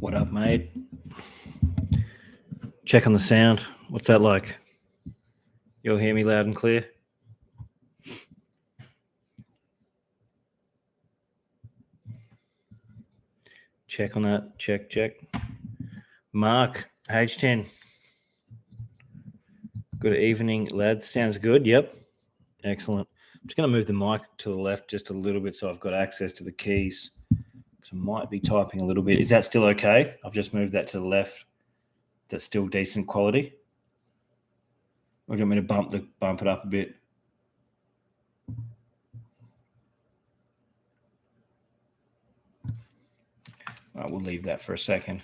What up, mate? Check on the sound. What's that like? You'll hear me loud and clear? Check on that. Check. Mark, H10. Good evening, lads. Sounds good. Yep. Excellent. I'm just going to move the mic to the left just a little bit so I've got access to the keys. So I might be typing a little bit. Is that still okay? I've just moved that to the left. That's still decent quality. Or do you want me to bump it up a bit? All right, we'll leave that for a second.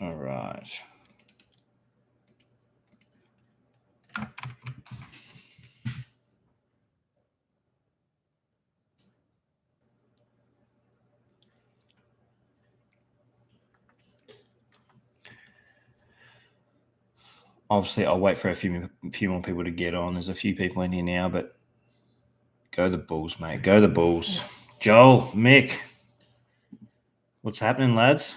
All right. Obviously, I'll wait for a few more people to get on. There's a few people in here now, but go the Bulls, mate. Go the Bulls. Joel, Mick, what's happening, lads?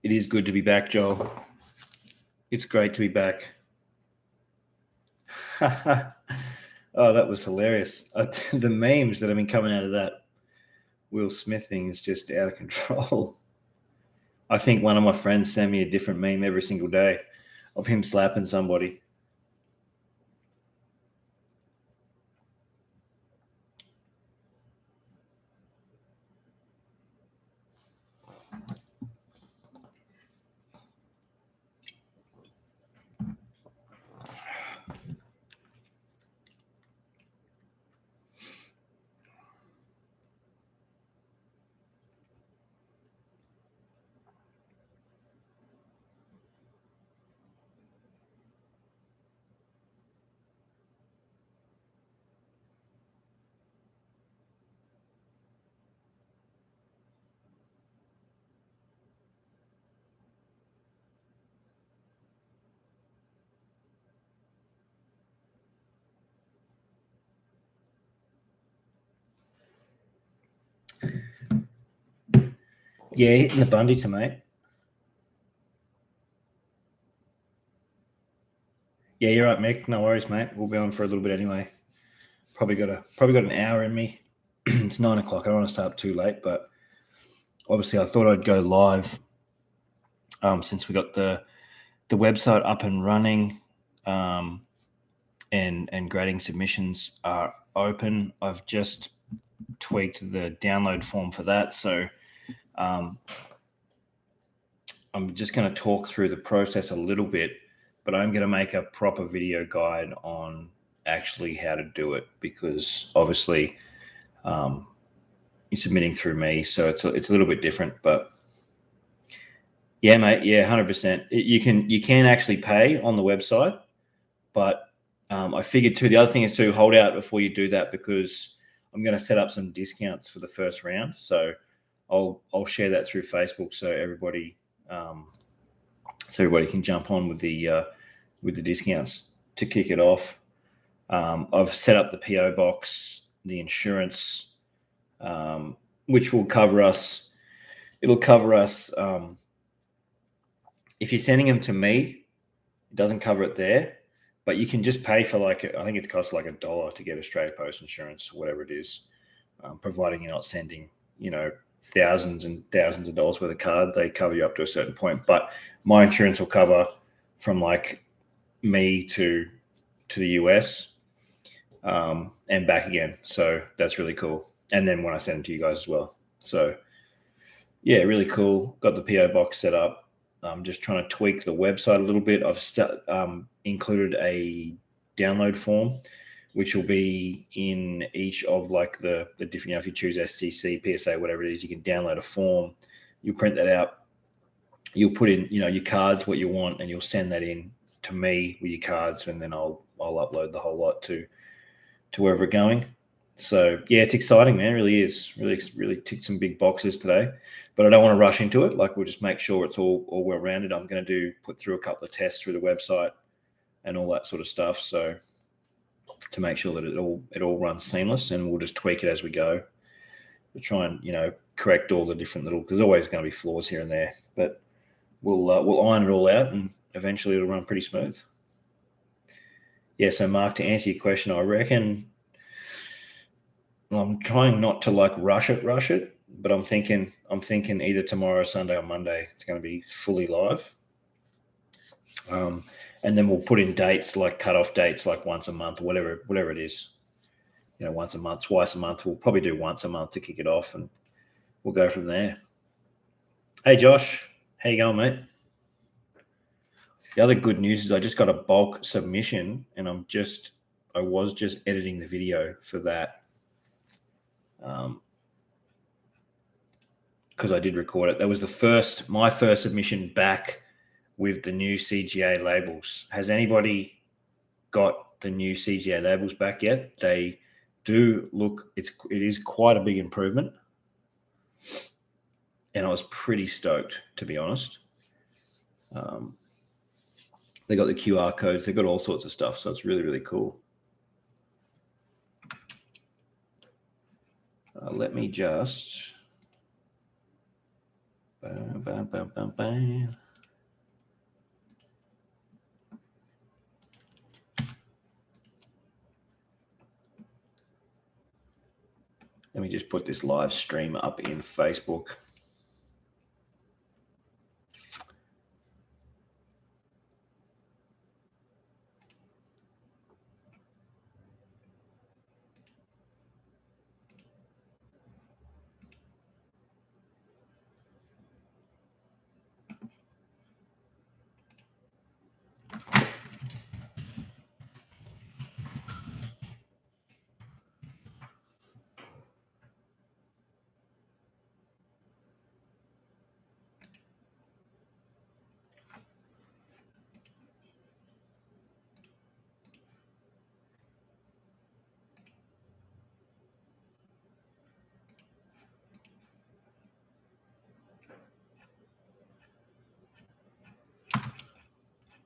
It is good to be back, Joel. It's great to be back. Oh, that was hilarious. The memes that have been coming out of that Will Smith thing is just out of control. I think one of my friends sent me a different meme every single day of him slapping somebody. Yeah, hitting the Bundy to mate. Yeah, you're right, Mick. No worries, mate. We'll be on for a little bit anyway. Probably got an hour in me. It's 9 o'clock. I don't want to start too late, but obviously I thought I'd go live since we got the website up and running, and grading submissions are open. I've just tweaked the download form for that, so I'm just going to talk through the process a little bit, but I'm going to make a proper video guide on actually how to do it, because obviously you're submitting through me, so it's a little bit different. But yeah, mate, yeah, 100%. You can actually pay on the website, but I figured too, the other thing is to hold out before you do that, because I'm going to set up some discounts for the first round. So I'll share that through Facebook, so everybody can jump on with the discounts to kick it off. I've set up the PO box, the insurance, which will cover us. It'll cover us. If you're sending them to me, it doesn't cover it there, but you can just pay for I think it costs like $1 to get Australia Post insurance, whatever it is, providing you're not sending, thousands and thousands of dollars worth of card. They cover you up to a certain point, but my insurance will cover from me to the US and back again. So that's really cool. And then when I send them to you guys as well. So yeah, really cool. Got the PO box set up. I'm just trying to tweak the website a little bit. I've included a download form, which will be in each of the different, if you choose STC, PSA, whatever it is, you can download a form. You print that out. You'll put in, your cards, what you want, and you'll send that in to me with your cards, and then I'll upload the whole lot to wherever we're going. So yeah, it's exciting, man. It really is. Really ticked some big boxes today, but I don't want to rush into it. We'll just make sure it's all well rounded. I'm going to put through a couple of tests through the website and all that sort of stuff. So to make sure that it all runs seamless, and we'll just tweak it as we go. We'll try and correct all the different little, because there's always going to be flaws here and there, but we'll iron it all out, and eventually it'll run pretty smooth. Yeah. So Mark, to answer your question, I reckon. I'm trying not to rush it, but I'm thinking either tomorrow, Sunday, or Monday, it's going to be fully live. And then we'll put in dates, cut-off dates, once a month, whatever it is. Once a month, twice a month. We'll probably do once a month to kick it off, and we'll go from there. Hey, Josh, how you going, mate? The other good news is I just got a bulk submission, and I was just editing the video for that. Because I did record it. That was my first submission back with the new CGA labels. Has anybody got the new CGA labels back yet? They do look, it is quite a big improvement. And I was pretty stoked, to be honest. They got the QR codes. They got all sorts of stuff. So it's really, really cool. Let me just... Let me just put this live stream up in Facebook.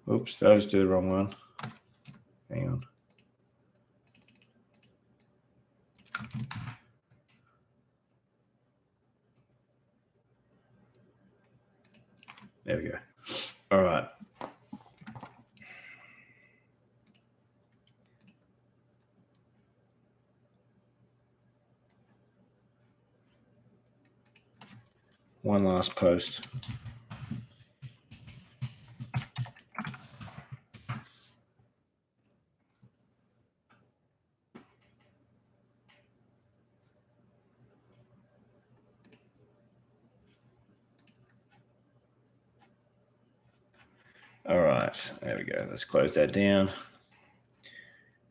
Oops, I just did the wrong one. Hang on. There we go. All right. one last post. All right, there we go. Let's close that down.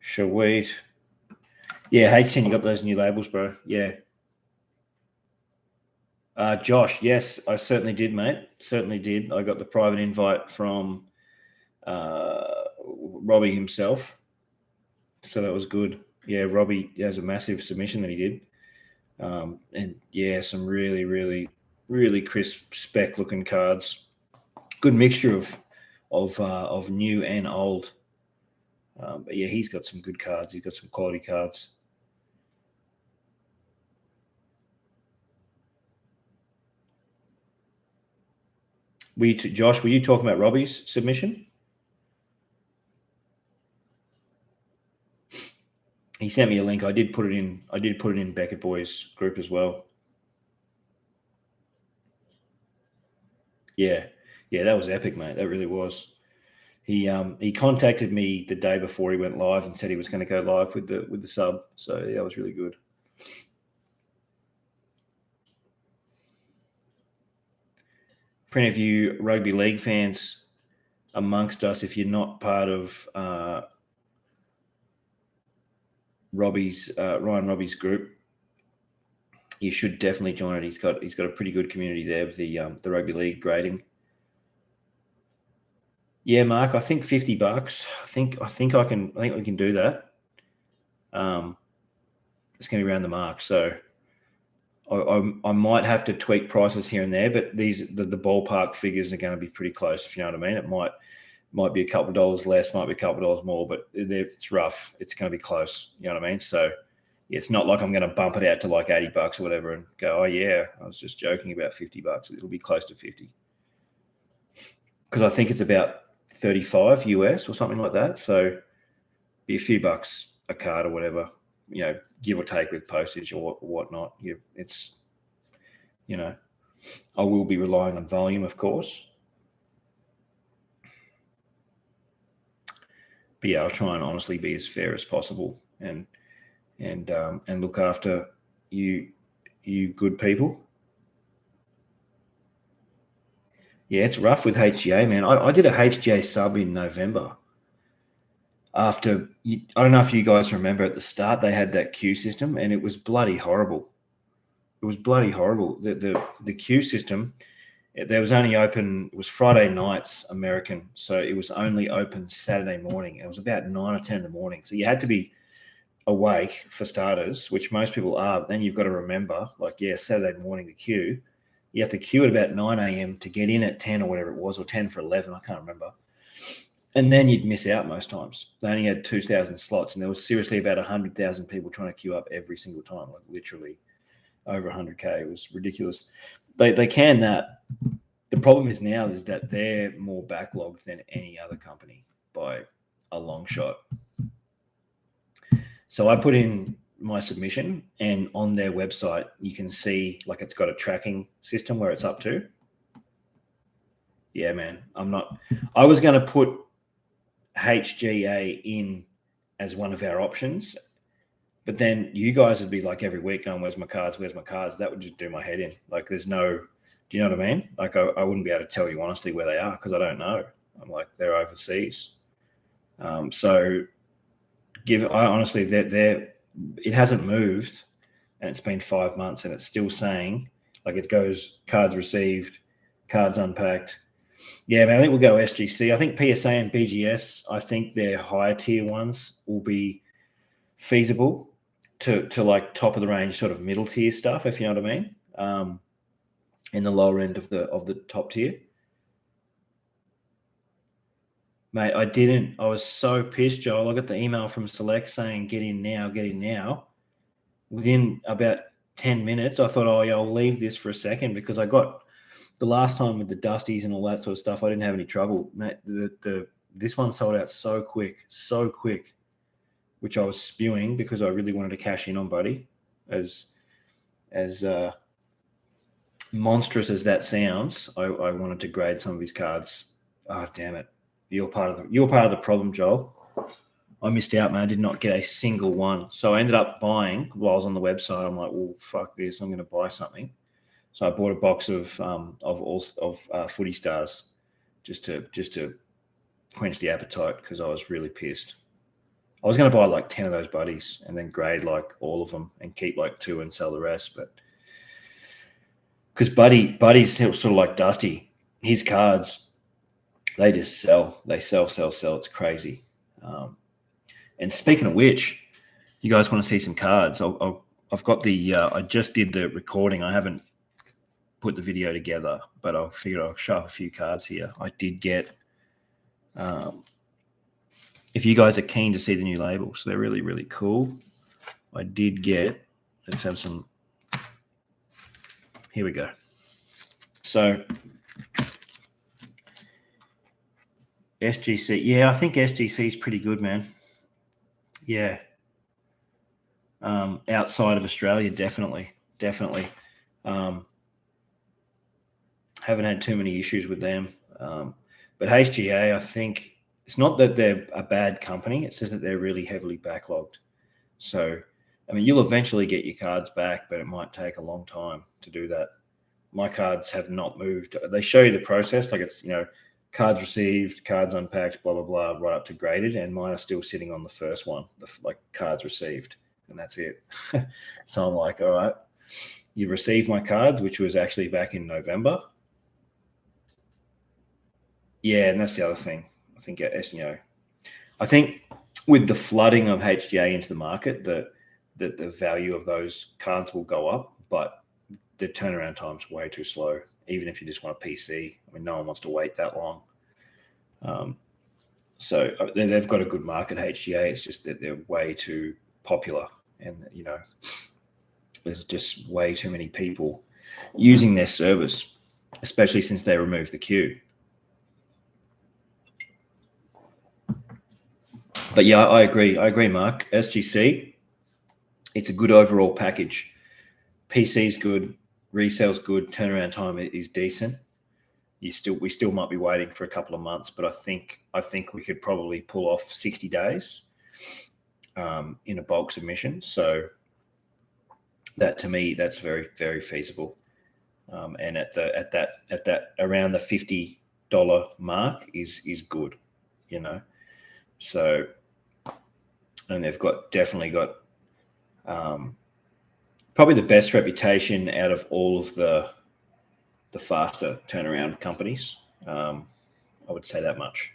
Sweet. Yeah, H10, you got those new labels, bro. Yeah. Josh, yes, I certainly did, mate. Certainly did. I got the private invite from Robbie himself. So that was good. Yeah, Robbie has a massive submission that he did. And yeah, some really, really, really crisp spec looking cards. Good mixture of new and old. But yeah, he's got some good cards. He's got some quality cards. Josh, were you talking about Robbie's submission? He sent me a link. I did put it in Beckett Boys group as well. Yeah, that was epic, mate. That really was. He contacted me the day before he went live and said he was going to go live with the sub. So yeah, that was really good. For any of you rugby league fans amongst us, if you're not part of Ryan Robbie's group, you should definitely join it. He's got a pretty good community there with the rugby league grading. Yeah, Mark, I think $50. I think we can do that. It's going to be around the mark. So I might have to tweak prices here and there, but the ballpark figures are going to be pretty close, if you know what I mean. It might be a couple of dollars less, might be a couple of dollars more, but it's rough. It's going to be close, you know what I mean? So yeah, it's not like I'm going to bump it out to like $80 or whatever and go, oh yeah, I was just joking about $50. It'll be close to 50 because I think it's about 35 US or something like that. So be a few bucks a card or whatever, you know, give or take with postage or whatnot. It's, you know, I will be relying on volume, of course. But yeah, I'll try and honestly be as fair as possible and look after you good people. Yeah, it's rough with HGA, man. I did a HGA sub in November. I don't know if you guys remember at the start they had that queue system, and it was bloody horrible. It was bloody horrible. The queue system, there was only open. It was Friday nights American, so it was only open Saturday morning. It was about 9 or 10 in the morning, so you had to be awake for starters, which most people are. But then you've got to remember, like, yeah, Saturday morning the queue. You have to queue at about 9 a.m. to get in at 10 or whatever it was, or 10 for 11. I can't remember. And then you'd miss out most times. They only had 2,000 slots, and there was seriously about 100,000 people trying to queue up every single time, like literally over 100K. It was ridiculous. They can that. The problem is now is that they're more backlogged than any other company by a long shot. So I put in my submission, and on their website, you can see like it's got a tracking system where it's up to. Yeah, man. I was going to put HGA in as one of our options, but then you guys would be like every week going, where's my cards? That would just do my head in. Like do you know what I mean? Like I wouldn't be able to tell you honestly where they are because I don't know. I'm like, they're overseas. So honestly, it hasn't moved, and it's been 5 months, and it's still saying like it goes cards received, cards unpacked. Yeah, man, I think we'll go SGC. I think PSA and BGS, I think their higher tier ones will be feasible to like top of the range sort of middle tier stuff, if you know what I mean. In the lower end of the top tier. Mate, I was so pissed, Joel. I got the email from Select saying get in now. Within about 10 minutes, I thought, oh yeah, I'll leave this for a second because I got the last time with the Dusties and all that sort of stuff, I didn't have any trouble. Mate, this one sold out so quick, which I was spewing because I really wanted to cash in on Buddy as monstrous as that sounds, I wanted to grade some of his cards. Oh, damn it. You're part of the problem, Joel. I missed out, man. I did not get a single one. So I ended up buying while I was on the website. I'm like, well, fuck this. I'm going to buy something. So I bought a box of Footy Stars just to quench the appetite because I was really pissed. I was going to buy like 10 of those buddies and then grade like all of them and keep like 2 and sell the rest. But because Buddy's sort of like Dusty, his cards, they just sell. They sell. It's crazy. And speaking of which, you guys want to see some cards? I've got the. I just did the recording. I haven't put the video together, but I figured I'll show a few cards here. I did get. If you guys are keen to see the new labels, they're really, really cool. I did get. Let's have some. Here we go. So SGC, yeah, I think SGC is pretty good, man. Yeah. Outside of Australia, definitely. Haven't had too many issues with them. But HGA, I think it's not that they're a bad company. It's just that they're really heavily backlogged. So, I mean, you'll eventually get your cards back, but it might take a long time to do that. My cards have not moved. They show you the process, like it's, cards received, cards unpacked, blah, blah, blah, right up to graded. And mine are still sitting on the first one, like cards received. And that's it. So I'm like, all right, you've received my cards, which was actually back in November. Yeah, and that's the other thing. I think, I think with the flooding of HGA into the market, the value of those cards will go up, but the turnaround time's way too slow. Even if you just want a PC, I mean, no one wants to wait that long. So they've got a good market, HGA. It's just that they're way too popular, and there's just way too many people using their service, especially since they removed the queue. But yeah, I agree, Mark. SGC, it's a good overall package. PC's good, resale's good, turnaround time is decent. We still might be waiting for a couple of months, but I think we could probably pull off 60 days in a bulk submission. So that, to me, that's very, very feasible. And at that around the $50 mark is good, So, and they've definitely got probably the best reputation out of all of the faster turnaround companies. I would say that much.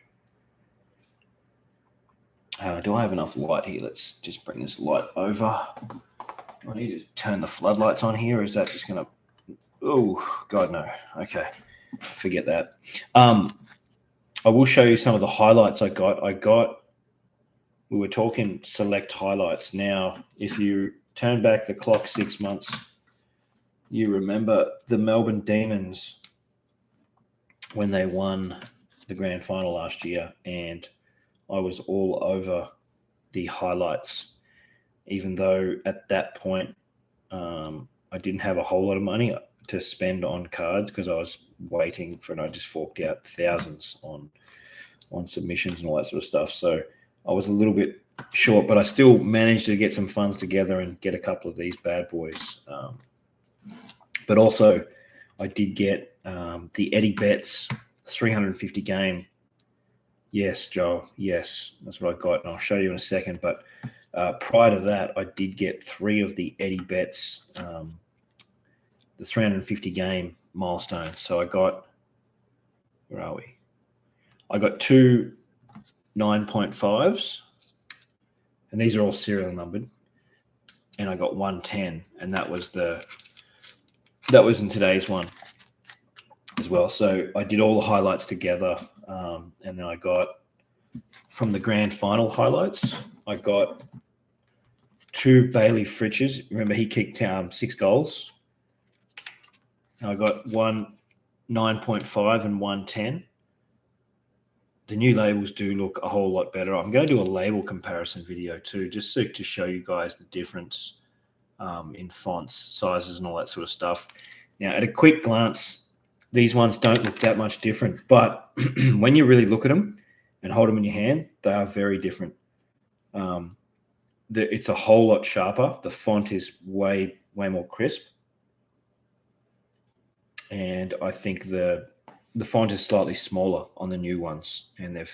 Do I have enough light here? Let's just bring this light over. Do I need to turn the floodlights on here, or is that just going to... Oh, God, no. Okay, forget that. I will show you some of the highlights I got. We were talking select highlights. Now, if you turn back the clock 6 months, you remember the Melbourne Demons when they won the grand final last year, and I was all over the highlights, even though at that point I didn't have a whole lot of money to spend on cards because I was waiting for, and I just forked out thousands on submissions and all that sort of stuff. So I was a little bit short, but I still managed to get some funds together and get a couple of these bad boys. But also, I did get the Eddie Betts 350 game. Yes, Joel. Yes, that's what I got, and I'll show you in a second. But prior to that, I did get 3 of the Eddie Betts, the 350 game milestones. So I got, where are we? I got 2 9.5s, and these are all serial numbered. And I got 110, and that was in today's one as well. So I did all the highlights together, and then I got from the grand final highlights, I got 2 Bailey Fritches. Remember, he kicked 6 goals. And I got 1 9.5 and 110. The new labels do look a whole lot better. I'm going to do a label comparison video too, just to show you guys the difference in fonts, sizes, and all that sort of stuff. Now, at a quick glance, these ones don't look that much different, but when you really look at them and hold them in your hand, they are very different. It's a whole lot sharper. The font is way more crisp. And I think the font is slightly smaller on the new ones, and the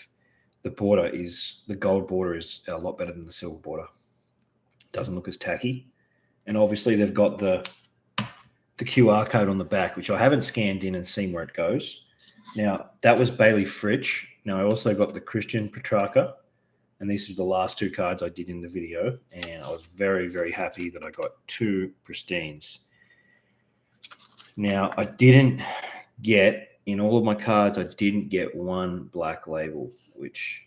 gold border is a lot better than the silver border. Doesn't look as tacky, and obviously they've got the QR code on the back, which I haven't scanned in and seen where it goes. Now that was Bailey Fritsch. Now I also got the Christian Petrarca, and these are the last two cards I did in the video, and I was very happy that I got 2 pristines. Now, I didn't get, in all of my cards, I didn't get 1 black label, which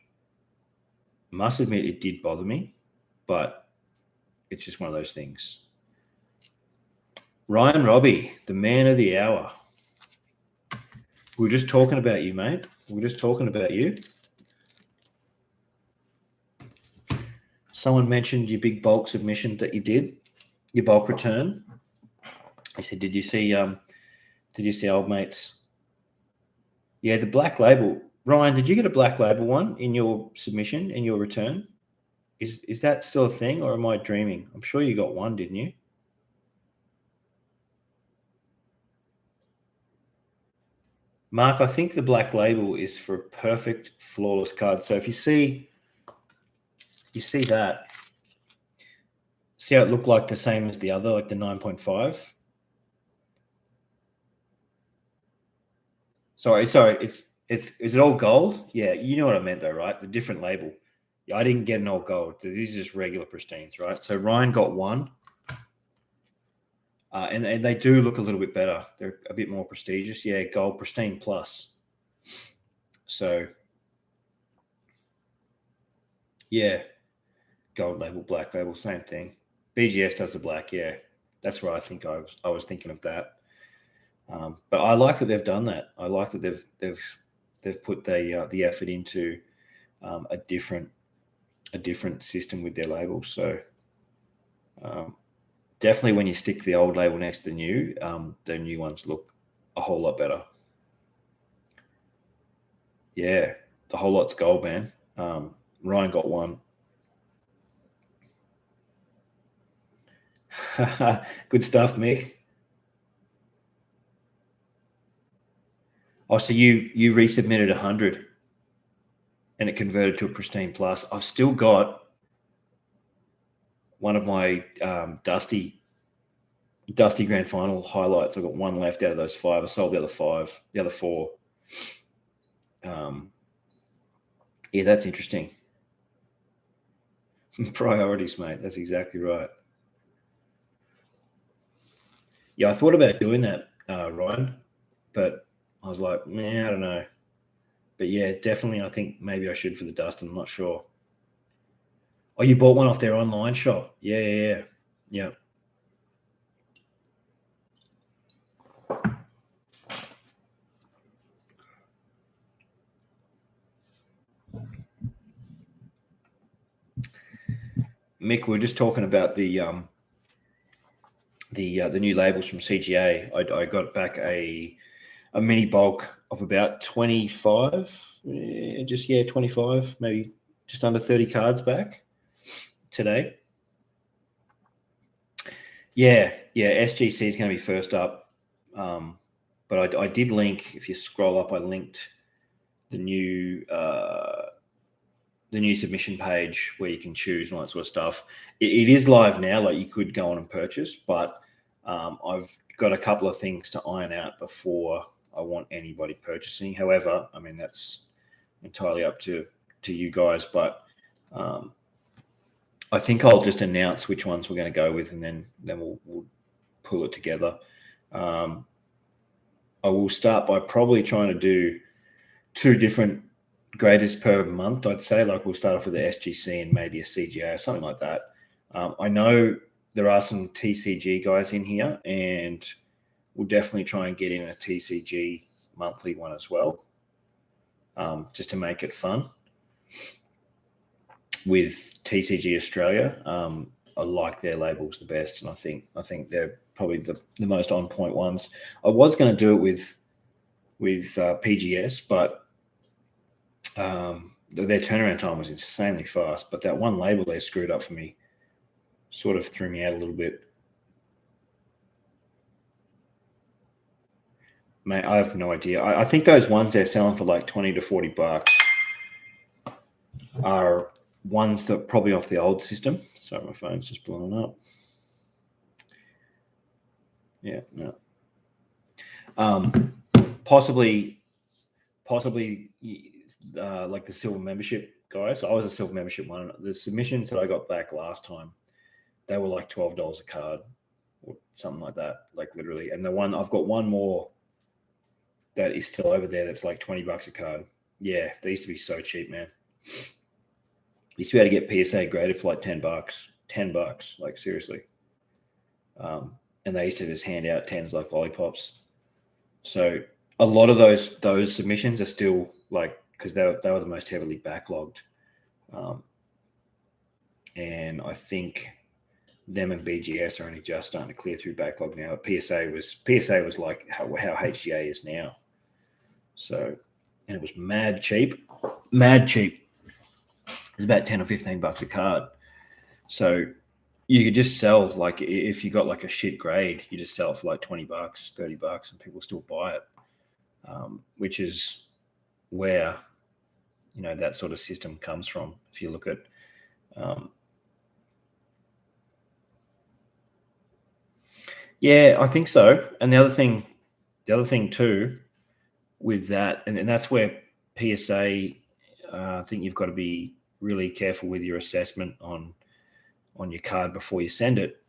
I must admit it did bother me, but it's just one of those things. Ryan Robbie, the man of the hour. We were just talking about you, mate. We were just talking about you. Someone mentioned your big bulk submission that you did, your bulk return. I said, did you see old mates? Yeah, the black label. Ryan, did you get a black label one in your submission, in your return? Is that still a thing, or am I dreaming? I'm sure you got one, didn't you? Mark, I think the black label is for a perfect flawless card. So if you see that, see how it looked like the same as the other, like the 9.5? Sorry. Is it all gold? Yeah, you know what I meant though, right? The different label. Yeah, I didn't get an all gold. These are just regular pristines, right? So Ryan got 1. And they do look a little bit better. They're a bit more prestigious. Yeah, gold pristine plus. So yeah, gold label, black label, same thing. BGS does the black. Yeah, that's where I think I was thinking of that. But I like that they've done that. I like that they've put the effort into a different system with their labels. So definitely, when you stick the old label next to the new ones look a whole lot better. Yeah, the whole lot's gold, man. Ryan got 1. Good stuff, Mick. Oh, so you resubmitted 100 and it converted to a pristine plus. I've still got one of my Dusty Grand Final highlights. I've got 1 left out of those 5. I sold the other 4. Yeah, that's interesting. Priorities, mate. That's exactly right. Yeah, I thought about doing that, Ryan, but I was like, man, I don't know. But yeah, definitely, I think maybe I should for the Dustin. I'm not sure. Oh, you bought one off their online shop? Yeah. Mick, we were just talking about the new labels from CGA. I got back a mini bulk of about 25, 25, maybe just under 30 cards back today. Yeah, SGC is going to be first up. But I did link, if you scroll up, I linked the new submission page where you can choose and all that sort of stuff. It is live now, like you could go on and purchase, but I've got a couple of things to iron out before I want anybody purchasing. However, I mean, that's entirely up to you guys, but I think I'll just announce which ones we're going to go with, and then we'll pull it together. I will start by probably trying to do 2 different greatest per month, I'd say. Like we'll start off with the SGC and maybe a CGA or something like that. I know there are some TCG guys in here, and we'll definitely try and get in a TCG monthly one as well, just to make it fun with TCG Australia. like their labels the best, and I think they're probably the most on point ones. I was going to do it with PGS, but their turnaround time was insanely fast. But that one label they screwed up for me sort of threw me out a little bit. Mate, I have no idea. I think those ones they're selling for like $20 to $40 are ones that are probably off the old system. Sorry, my phone's just blowing up. Yeah, no. Possibly like the silver membership guys. I was a silver membership one. The submissions that I got back last time, they were like $12 a card or something like that, like literally. And I've got one more that is still over there that's like $20 a card. Yeah, they used to be so cheap, man. Used to be able to get PSA graded for like $10. $10, like seriously. And they used to just hand out 10s like lollipops. So a lot of those submissions are still like, because they were the most heavily backlogged. And I think them and BGS are only just starting to clear through backlog now. PSA was like how HGA is now. So, and it was mad cheap. It was about $10 or $15 a card. So you could just sell, like, if you got like a shit grade, you just sell it for like $20, $30, and people still buy it. Which is where, that sort of system comes from. If you look at, yeah, I think so. And the other thing too, with that, and that's where PSA, I think you've got to be really careful with your assessment on your card before you send it.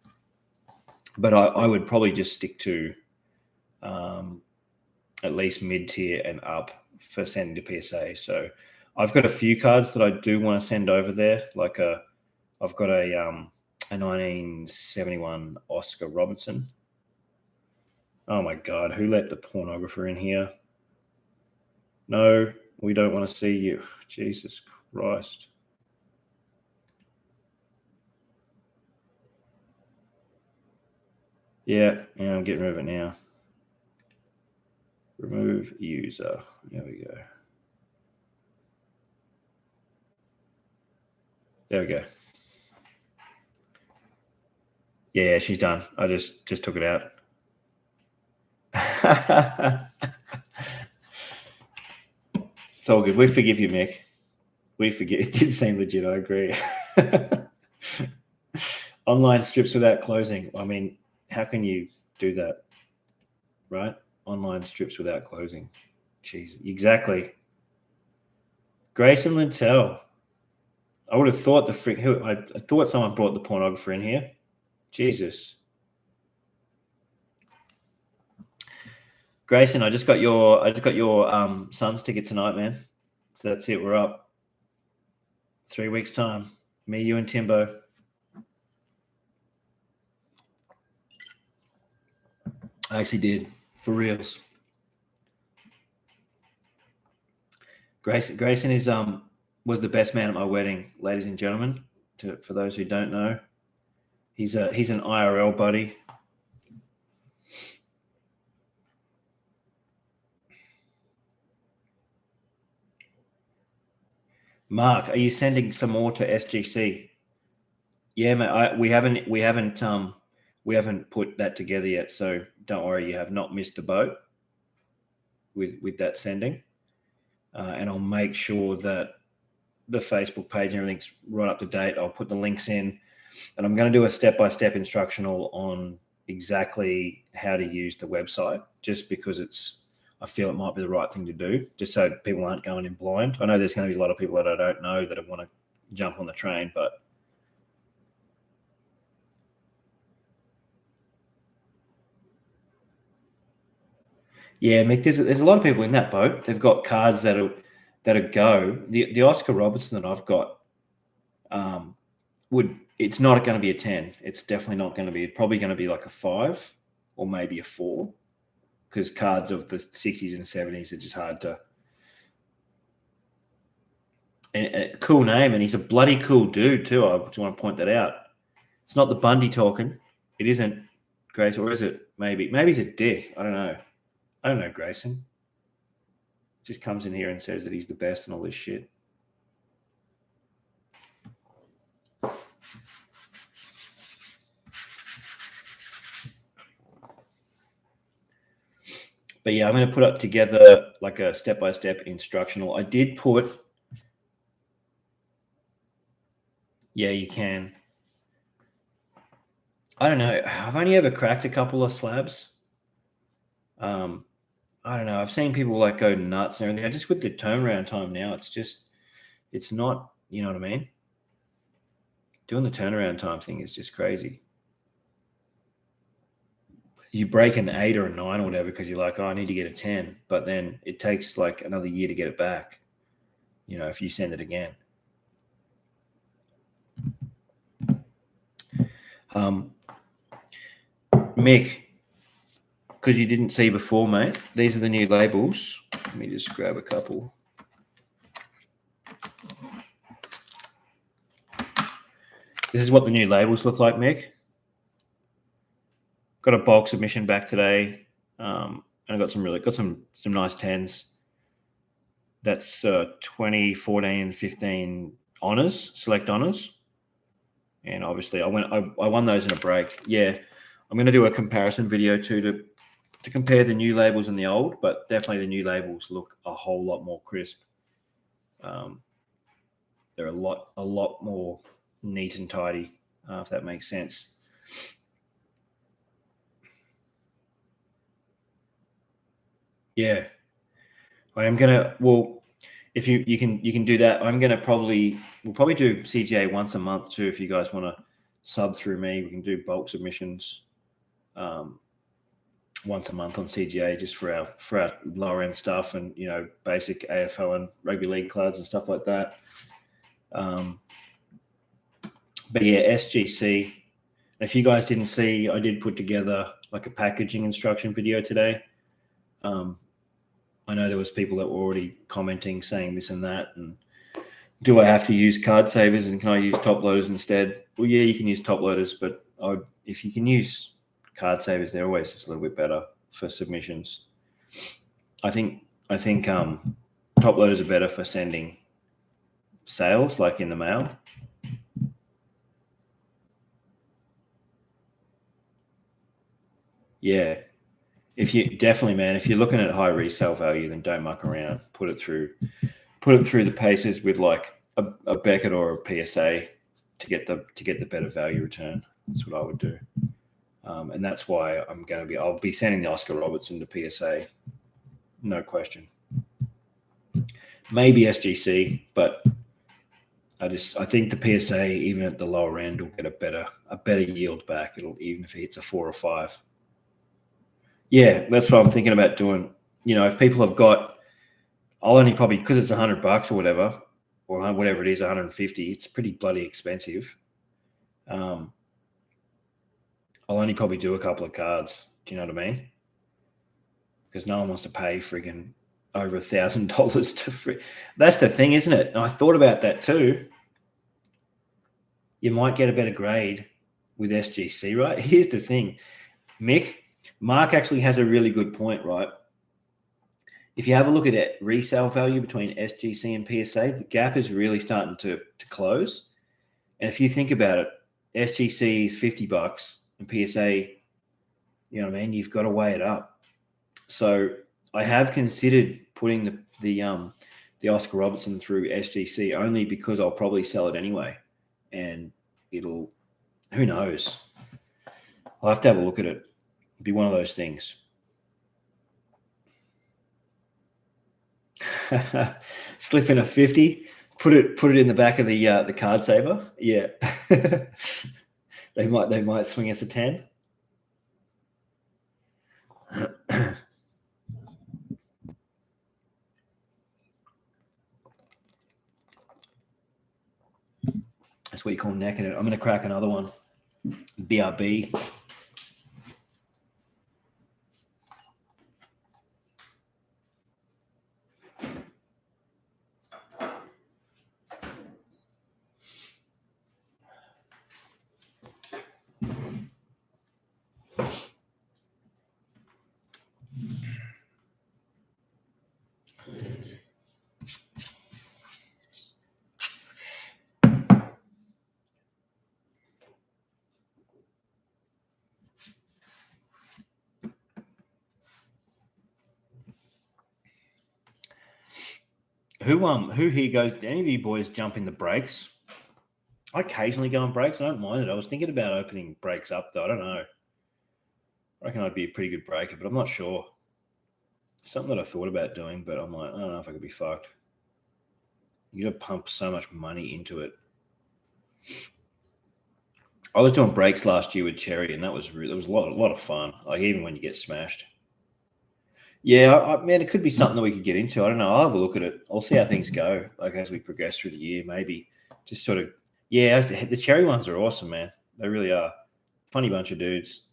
But I would probably just stick to at least mid-tier and up for sending to PSA. So I've got a few cards that I do want to send over there. Like I've got a 1971 Oscar Robertson. Oh my God, who let the pornographer in here? No, we don't want to see you. Jesus Christ. Yeah, I'm getting rid of it now. Remove user. There we go. There we go. Yeah, she's done. I just took it out. It's all good. We forgive you, Mick. We forgive. It did seem legit. I agree. Online strips without closing. I mean, how can you do that? Right? Online strips without closing. Jeez, exactly. Grayson Littell. I would have thought I thought someone brought the pornographer in here. Jesus. Grayson, I just got your son's ticket tonight, man. So that's it. We're up. 3 weeks time. Me, you, and Timbo. I actually did, for reals. Grayson is was the best man at my wedding, ladies and gentlemen. For those who don't know, he's an IRL buddy. Mark, are you sending some more to SGC? Yeah, mate. We haven't put that together yet, so don't worry. You have not missed the boat with that sending, and I'll make sure that the Facebook page and everything's right up to date. I'll put the links in, and I'm going to do a step-by-step instructional on exactly how to use the website, just because I feel it might be the right thing to do, just so people aren't going in blind. I know there's going to be a lot of people that I don't know that want to jump on the train, but yeah, Mick, there's a lot of people in that boat. They've got cards that are go. The Oscar Robertson that I've got it's not going to be a 10. It's definitely not going to be. It's probably going to be like a 5 or maybe a 4, because cards of the 60s and 70s are just hard to. And a cool name, and he's a bloody cool dude too. I just want to point that out. It's not the Bundy talking. It isn't, Grace, or is it? Maybe he's a dick. I don't know, Grayson. Just comes in here and says that he's the best and all this shit. But yeah, I'm going to put up together like a step-by-step instructional. I did put, yeah, you can. I don't know. I've only ever cracked a couple of slabs. I don't know. I've seen people like go nuts and everything. Just with the turnaround time now, it's not, you know what I mean? Doing the turnaround time thing is just crazy. You break an 8 or a 9 or whatever because you're like, oh, I need to get a 10. But then it takes like another year to get it back, you know, if you send it again. Mick, because you didn't see before, mate, these are the new labels. Let me just grab a couple. This is what the new labels look like, Mick. Got a bulk submission back today, and I got some nice 10s. That's 2014, 15 honors, select honors, and obviously I won those in a break. Yeah, I'm going to do a comparison video too to compare the new labels and the old, but definitely the new labels look a whole lot more crisp. They're a lot more neat and tidy, if that makes sense. Yeah, I am gonna. Well, if you can do that, we'll probably do CGA once a month too. If you guys want to sub through me, we can do bulk submissions once a month on CGA just for our lower end stuff and basic AFL and rugby league clubs and stuff like that. But yeah, SGC. If you guys didn't see, I did put together like a packaging instruction video today. I know there was people that were already commenting saying this and that, and do I have to use card savers and can I use top loaders instead? Well, yeah, you can use top loaders, but if you can use card savers, they're always just a little bit better for submissions. I think top loaders are better for sending sales, like in the mail. Yeah. If you're looking at high resale value, then don't muck around. Put it through the paces with like a Beckett or a PSA to get the better value return. That's what I would do, and that's why I'll be sending the Oscar Robertson to PSA, no question. Maybe SGC, but I think the PSA, even at the lower end, will get a better yield back. Even if it hits a 4 or 5. Yeah, that's what I'm thinking about doing. If people have got, I'll only probably, because it's $100 or whatever, or whatever it is, 150. It's pretty bloody expensive. I'll only probably do a couple of cards. Do you know what I mean? Because no one wants to pay friggin' over $1,000 to free. That's the thing, isn't it? And I thought about that too. You might get a better grade with SGC, right? Here's the thing, Mick. Mark actually has a really good point, right? If you have a look at it, resale value between SGC and PSA, the gap is really starting to close. And if you think about it, SGC is $50 and PSA, you know what I mean? You've got to weigh it up. So I have considered putting the Oscar Robertson through SGC only because I'll probably sell it anyway. And who knows? I'll have to have a look at it. It'd be one of those things. Slip in a 50, put it in the back of the card saver. Yeah. they might swing us a 10. That's what you call necking it. I'm going to crack another one. BRB. Who here goes? Do any of you boys jump in the breaks? I occasionally go on breaks. I don't mind it. I was thinking about opening breaks up though. I don't know. I reckon I'd be a pretty good breaker, but I'm not sure. Something that I thought about doing, but I'm like, I don't know if I could be fucked. You got to pump so much money into it. I was doing breaks last year with Cherry, and that was a lot of fun. Like even when you get smashed. Yeah, man, it could be something that we could get into. I don't know. I'll have a look at it. I'll see how things go. Like as we progress through the year, maybe just sort of. Yeah, the Cherry ones are awesome, man. They really are. Funny bunch of dudes.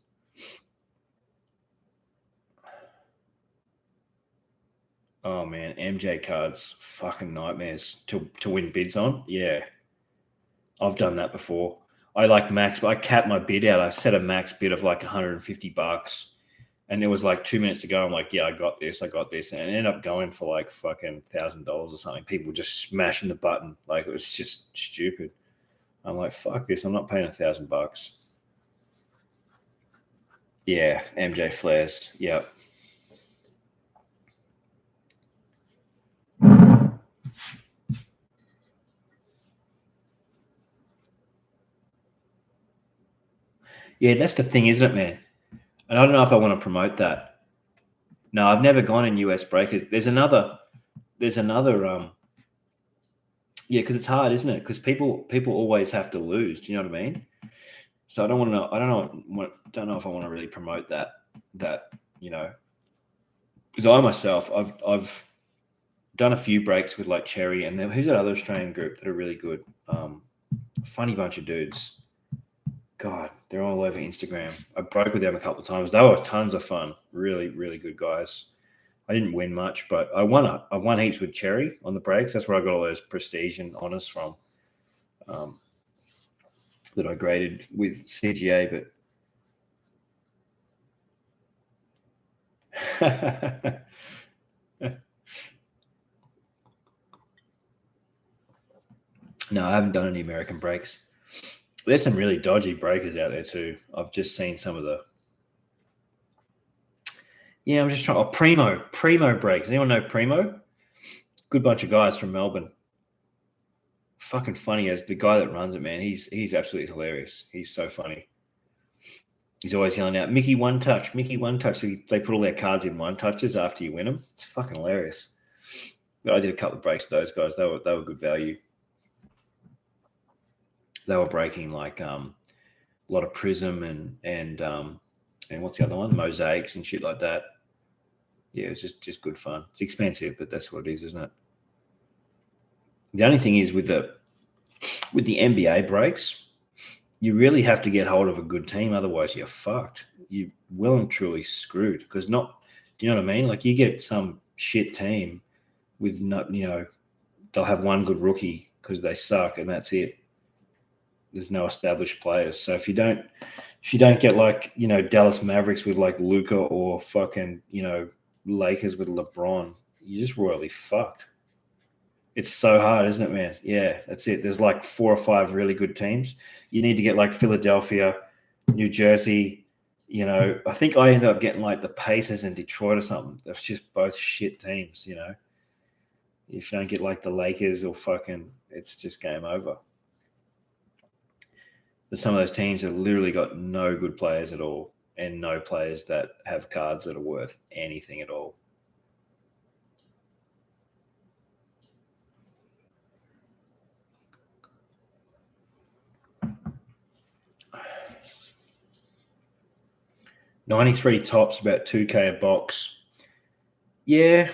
Oh man, MJ cards, fucking nightmares to win bids on. Yeah, I've done that before. I cap my bid out. I set a max bid of like $150, and there was like 2 minutes to go. I'm like, yeah, I got this, and it ended up going for like fucking $1,000 or something. People just smashing the button, like it was just stupid. I'm like, fuck this. I'm not paying $1,000. Yeah, MJ flares. Yep. Yeah, that's the thing, isn't it, man? And I don't know if I want to promote that. No, I've never gone in US breakers. There's another yeah, because it's hard, isn't it? Because people always have to lose. Do you know what I mean? So I don't want to know. I don't know if I want to really promote that you know, because I myself I've done a few breaks with like Cherry, and then who's that other Australian group that are really good? Funny bunch of dudes. God, they're all over Instagram. I broke with them a couple of times. They were tons of fun. Really, really good guys. I didn't win much, but I won heaps with Cherry on the breaks. That's where I got all those prestige and honors from. That I graded with CGA, but no, I haven't done any American breaks. There's some really dodgy breakers out there too. I've just seen some of the. Yeah, I'm just trying. Oh, Primo breaks. Anyone know Primo? Good bunch of guys from Melbourne. Fucking funny as the guy that runs it, man. He's absolutely hilarious. He's so funny. He's always yelling out, Mickey one touch, Mickey one touch. So they put all their cards in one touches after you win them. It's fucking hilarious. But I did a couple of breaks with those guys. They were good value. They were breaking like a lot of Prism and what's the other one? Mosaics and shit like that. Yeah, it was just good fun. It's expensive, but that's what it is, isn't it? The only thing is with the NBA breaks, you really have to get hold of a good team, otherwise you're fucked. You well and truly screwed. Because do you know what I mean? Like you get some shit team with they'll have one good rookie because they suck and that's it. There's no established players. So if you don't get like, Dallas Mavericks with like Luka or fucking, Lakers with LeBron, you're just royally fucked. It's so hard, isn't it, man? Yeah, that's it. There's like 4 or 5 really good teams. You need to get like Philadelphia, New Jersey. I think I ended up getting like the Pacers and Detroit or something. That's just both shit teams, If you don't get like the Lakers or fucking, it's just game over. But some of those teams have literally got no good players at all and no players that have cards that are worth anything at all. $93 tops, about $2K a box. Yeah.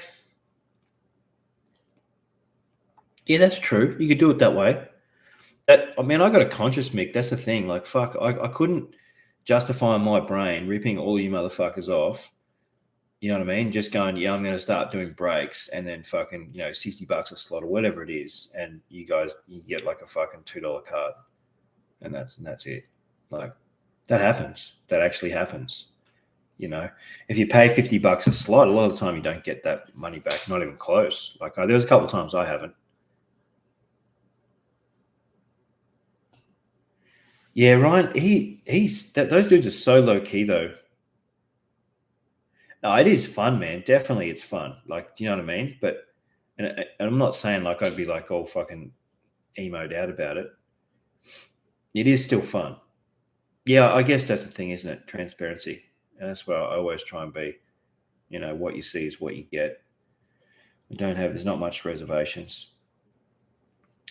Yeah, that's true. You could do it that way. I got a conscious Mick. That's the thing. Like, fuck, I couldn't justify in my brain ripping all you motherfuckers off. You know what I mean? Just going, yeah, I'm going to start doing breaks and then fucking, $60 a slot or whatever it is. And you get like a fucking $2 card. And that's it. Like, That happens. That actually happens. You know, if you pay $50 a slot, a lot of the time you don't get that money back. Not even close. Like there was a couple of times I haven't. Yeah, Ryan. Those dudes are so low key though. No, it is fun, man. Definitely, it's fun. Like, do you know what I mean? But and I'm not saying like I'd be like all fucking emoed out about it. It is still fun. Yeah, I guess that's the thing, isn't it? Transparency, and that's where I always try and be. You know, what you see is what you get. We don't have. There's not much reservations.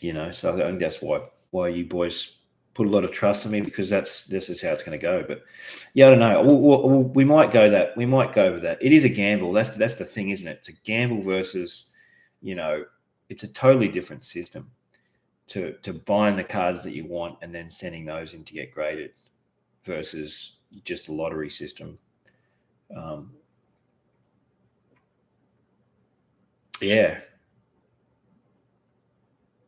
You know, so I think that's why you boys put a lot of trust in me, because this is how it's going to go. But yeah, I don't know. We might go that. We might go with that. It is a gamble. That's the thing, isn't it? It's a gamble versus, you know, it's a totally different system to buying the cards that you want and then sending those in to get graded versus just a lottery system. Yeah,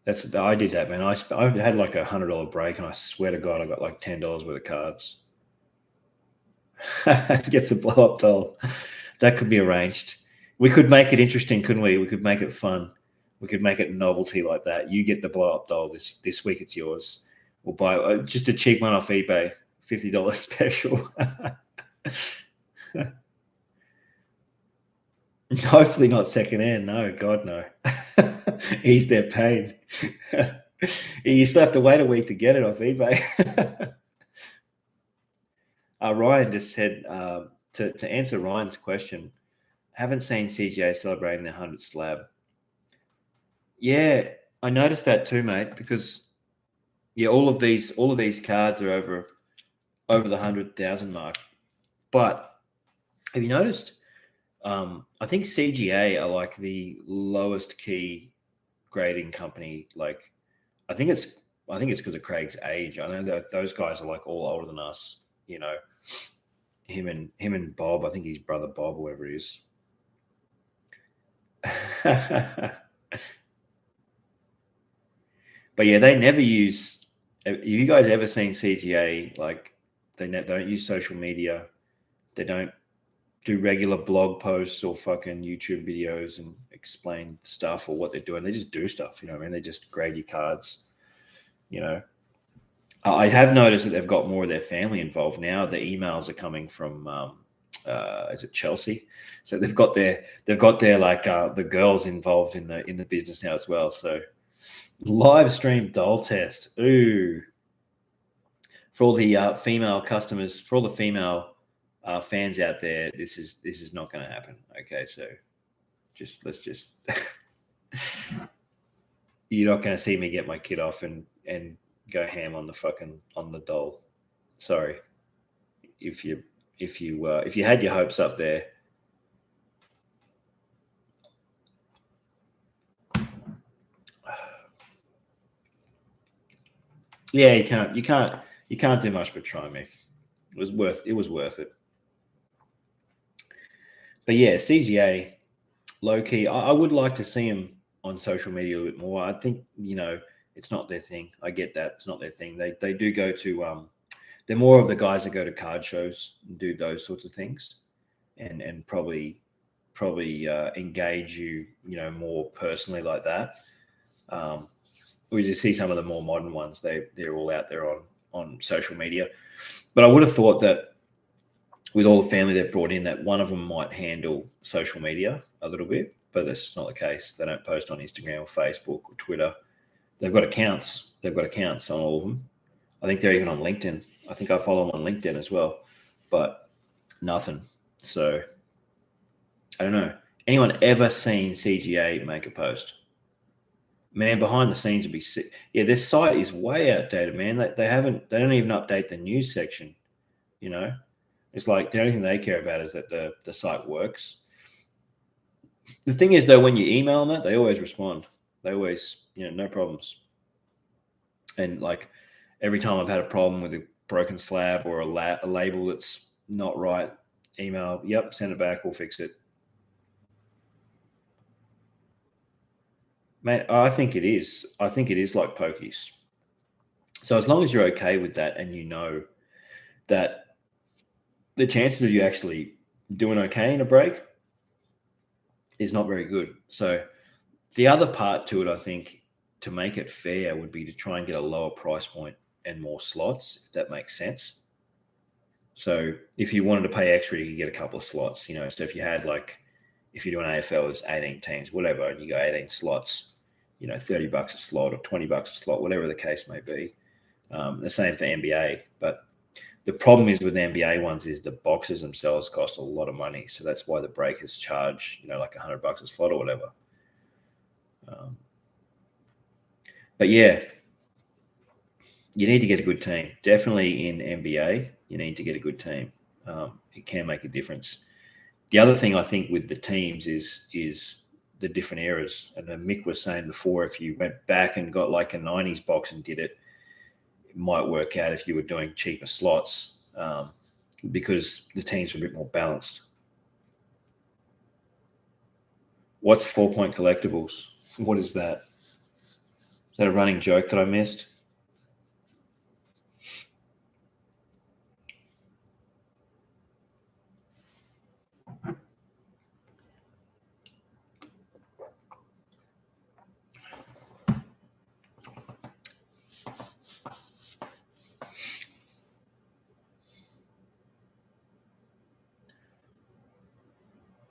I did that, man. I had like $100 break, and I swear to God, I got like $10 worth of cards. Gets a blow up doll. That could be arranged. We could make it interesting, couldn't we? We could make it fun. We could make it novelty like that. You get the blow up doll this week. It's yours. We'll buy just a cheap one off eBay, $50 special. Hopefully not secondhand. No, God, no. Ease their pain. You still have to wait a week to get it off eBay. Ryan just said to answer Ryan's question, haven't seen CGA celebrating their 100th slab. Yeah, I noticed that too, mate, because yeah, all of these cards are over the 100,000 mark. But have you noticed? I think CGA are like the lowest key grading company. Like, I think it's because of Craig's age. I know that those guys are like all older than us. You know, him and Bob. I think his brother Bob, whoever it is. But yeah, they never use. Have you guys ever seen CGA? Like, they don't use social media. They don't do regular blog posts or fucking YouTube videos and explain stuff or what they're doing. They just do stuff. You know what I mean? They just grade your cards. You know, I have noticed that they've got more of their family involved now. The emails are coming from is it Chelsea? So they've got their like the girls involved in the business now as well. So live stream doll test. Ooh, for all the female customers, for all the female fans out there, this is not going to happen. Okay, so let's just you're not going to see me get my kid off and go ham on the doll. Sorry, if you had your hopes up there. Yeah, you can't do much but try, Mick. It was worth it. But yeah, CGA low key. I would like to see them on social media a bit more. I think, you know, it's not their thing. I get that it's not their thing. They do go to they're more of the guys that go to card shows and do those sorts of things, and probably engage you know, more personally like that. We just see some of the more modern ones. They're all out there on social media. But I would have thought that with all the family they've brought in, that one of them might handle social media a little bit, but that's not the case. They don't post on Instagram or Facebook or Twitter. They've got accounts. They've got accounts on all of them. I think they're even on LinkedIn. I think I follow them on LinkedIn as well, but nothing. So I don't know. Anyone ever seen CGA make a post? Man, behind the scenes would be sick. Yeah, their site is way outdated, man. They don't even update the news section. You know, it's like the only thing they care about is that the site works. The thing is, though, when you email them, they always respond. They always, you know, no problems. And like every time I've had a problem with a broken slab or a label that's not right, email, yep, send it back, we'll fix it. Mate, I think it is. I think it is like pokies. So as long as you're okay with that and you know that the chances of you actually doing okay in a break is not very good. So the other part to it, I think, to make it fair would be to try and get a lower price point and more slots, if that makes sense. So if you wanted to pay extra, you could get a couple of slots, So if you had if you do an AFL, it's 18 teams, whatever, and you go 18 slots, $30 a slot or $20 a slot, whatever the case may be. The same for NBA. But the problem is with the NBA ones is the boxes themselves cost a lot of money. So that's why the breakers charge, like $100 a slot or whatever. But yeah, you need to get a good team. Definitely in NBA, you need to get a good team. It can make a difference. The other thing I think with the teams is the different eras. And Mick was saying before, if you went back and got like a 90s box and did it, it might work out if you were doing cheaper slots because the teams are a bit more balanced. What's 4-point collectibles? What is that? Is that a running joke that I missed?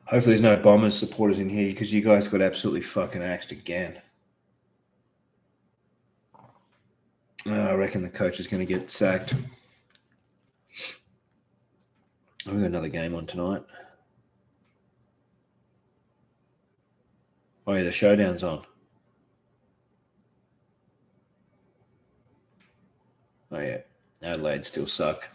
Hopefully there's no Bombers supporters in here because you guys got absolutely fucking axed again. I reckon the coach is going to get sacked. We've got another game on tonight. Oh, yeah, the showdown's on. Oh, yeah. Adelaide still suck.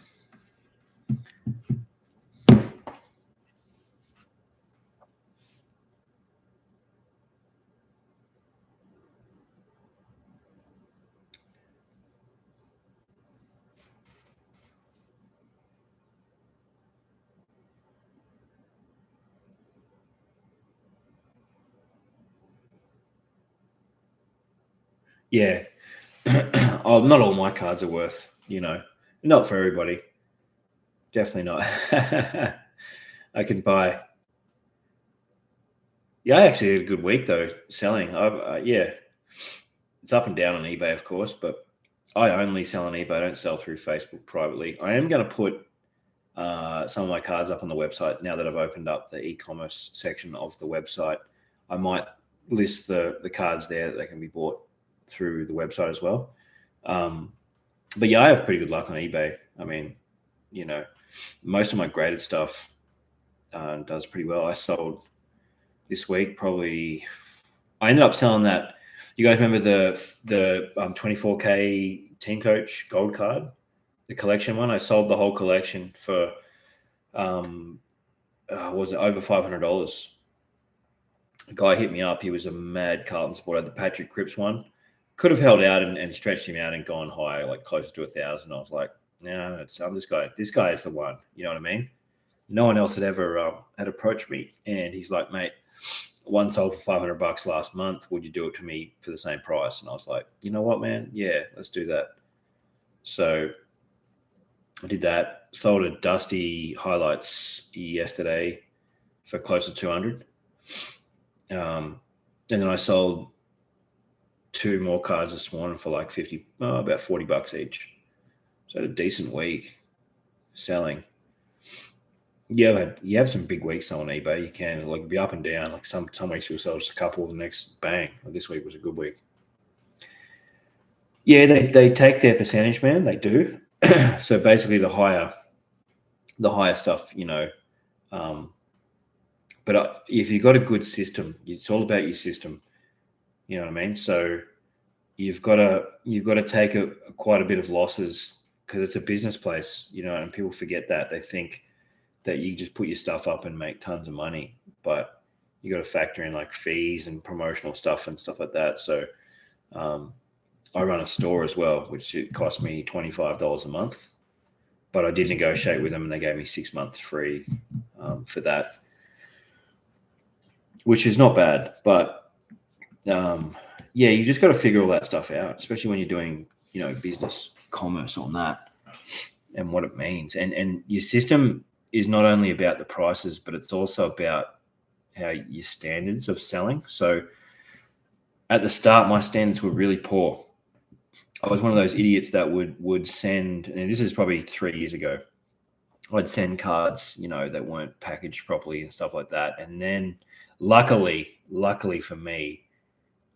Yeah. Not all my cards are worth, not for everybody. Definitely not. I can buy. Yeah, I actually had a good week though, selling. Yeah, it's up and down on eBay, of course, but I only sell on eBay. I don't sell through Facebook privately. I am going to put some of my cards up on the website now that I've opened up the e-commerce section of the website. I might list the cards there that they can be bought through the website as well. But yeah, I have pretty good luck on eBay. I mean, most of my graded stuff does pretty well. I sold this week probably. I ended up selling that. You guys remember the 24K Team Coach Gold card, the collection one? I sold the whole collection for was it over $500? A guy hit me up. He was a mad Carlton supporter. The Patrick Cripps one could have held out and stretched him out and gone higher, like closer to 1,000. I was like, no, I'm this guy. This guy is the one. You know what I mean? No one else had ever had approached me, and he's like, mate, one sold for $500 last month. Would you do it to me for the same price? And I was like, you know what, man? Yeah, let's do that. So I did that. Sold a Dusty Highlights yesterday for close to 200. And then I sold 2 more cards this morning for like about $40 each. So I had a decent week selling. Yeah, you have some big weeks on eBay. You can like be up and down. Like some weeks you'll sell just a couple, the next bang. Like this week was a good week. Yeah, they take their percentage, man. They do. So basically, the higher stuff, but if you've got a good system, it's all about your system. You know what I mean? So you've got to take quite a bit of losses because it's a business place, and people forget that. They think that you just put your stuff up and make tons of money, but you got to factor in like fees and promotional stuff and stuff like that. So I run a store as well, which it cost me $25 a month, but I did negotiate with them and they gave me 6 months free for that, which is not bad. But yeah, you just got to figure all that stuff out, especially when you're doing, business commerce on that. and what it means. And your system is not only about the prices, but it's also about how your standards of selling. So at the start, my standards were really poor. I was one of those idiots that would send, and this is probably 3 years ago, I'd send cards, that weren't packaged properly and stuff like that. And then luckily for me,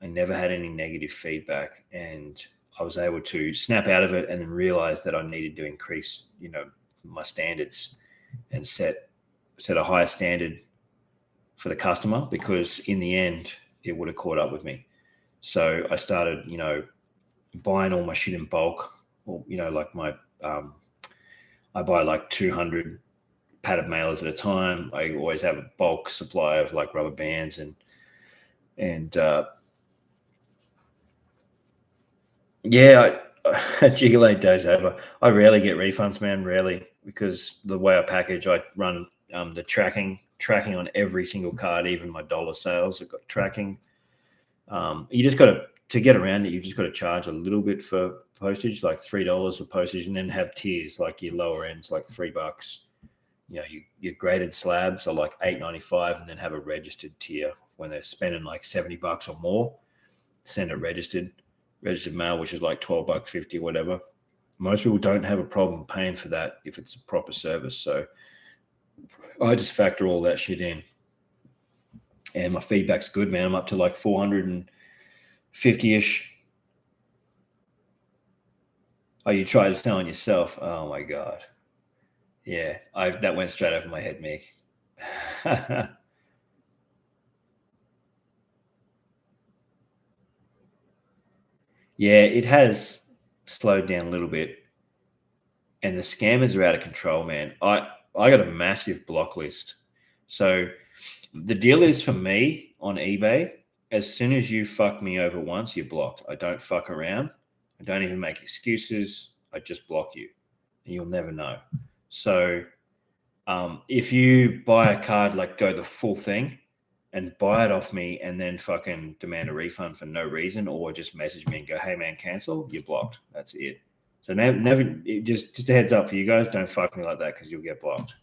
I never had any negative feedback, and I was able to snap out of it and then realize that I needed to increase, my standards and set a higher standard for the customer, because in the end, it would have caught up with me. So I started, buying all my shit in bulk, or, like I buy like 200 padded mailers at a time. I always have a bulk supply of like rubber bands and yeah, Jiggle 8 days over. I rarely get refunds, man. Rarely, because the way I package, I run the tracking on every single card, even my dollar sales. I've got tracking. You just got to get around it. You just got to charge a little bit for postage, like $3 for postage, and then have tiers, like your lower ends, like $3. Your graded slabs are like $8.95, and then have a registered tier when they're spending like $70 or more. Send it registered mail, which is like $12.50 or whatever. Most people don't have a problem paying for that if it's a proper service. So I just factor all that shit in, and my feedback's good, man. I'm up to like 450-ish. Oh, you tried selling yourself? Oh my god, yeah. That went straight over my head, Mick. Yeah, it has slowed down a little bit, and the scammers are out of control, man. I got a massive block list. So the deal is, for me on eBay, as soon as you fuck me over once, you're blocked. I don't fuck around. I don't even make excuses. I just block you, and you'll never know. So if you buy a card, like go the full thing and buy it off me and then fucking demand a refund for no reason, or just message me and go, hey man, cancel, you're blocked. That's it. So never just a heads up for you guys, don't fuck me like that, because you'll get blocked.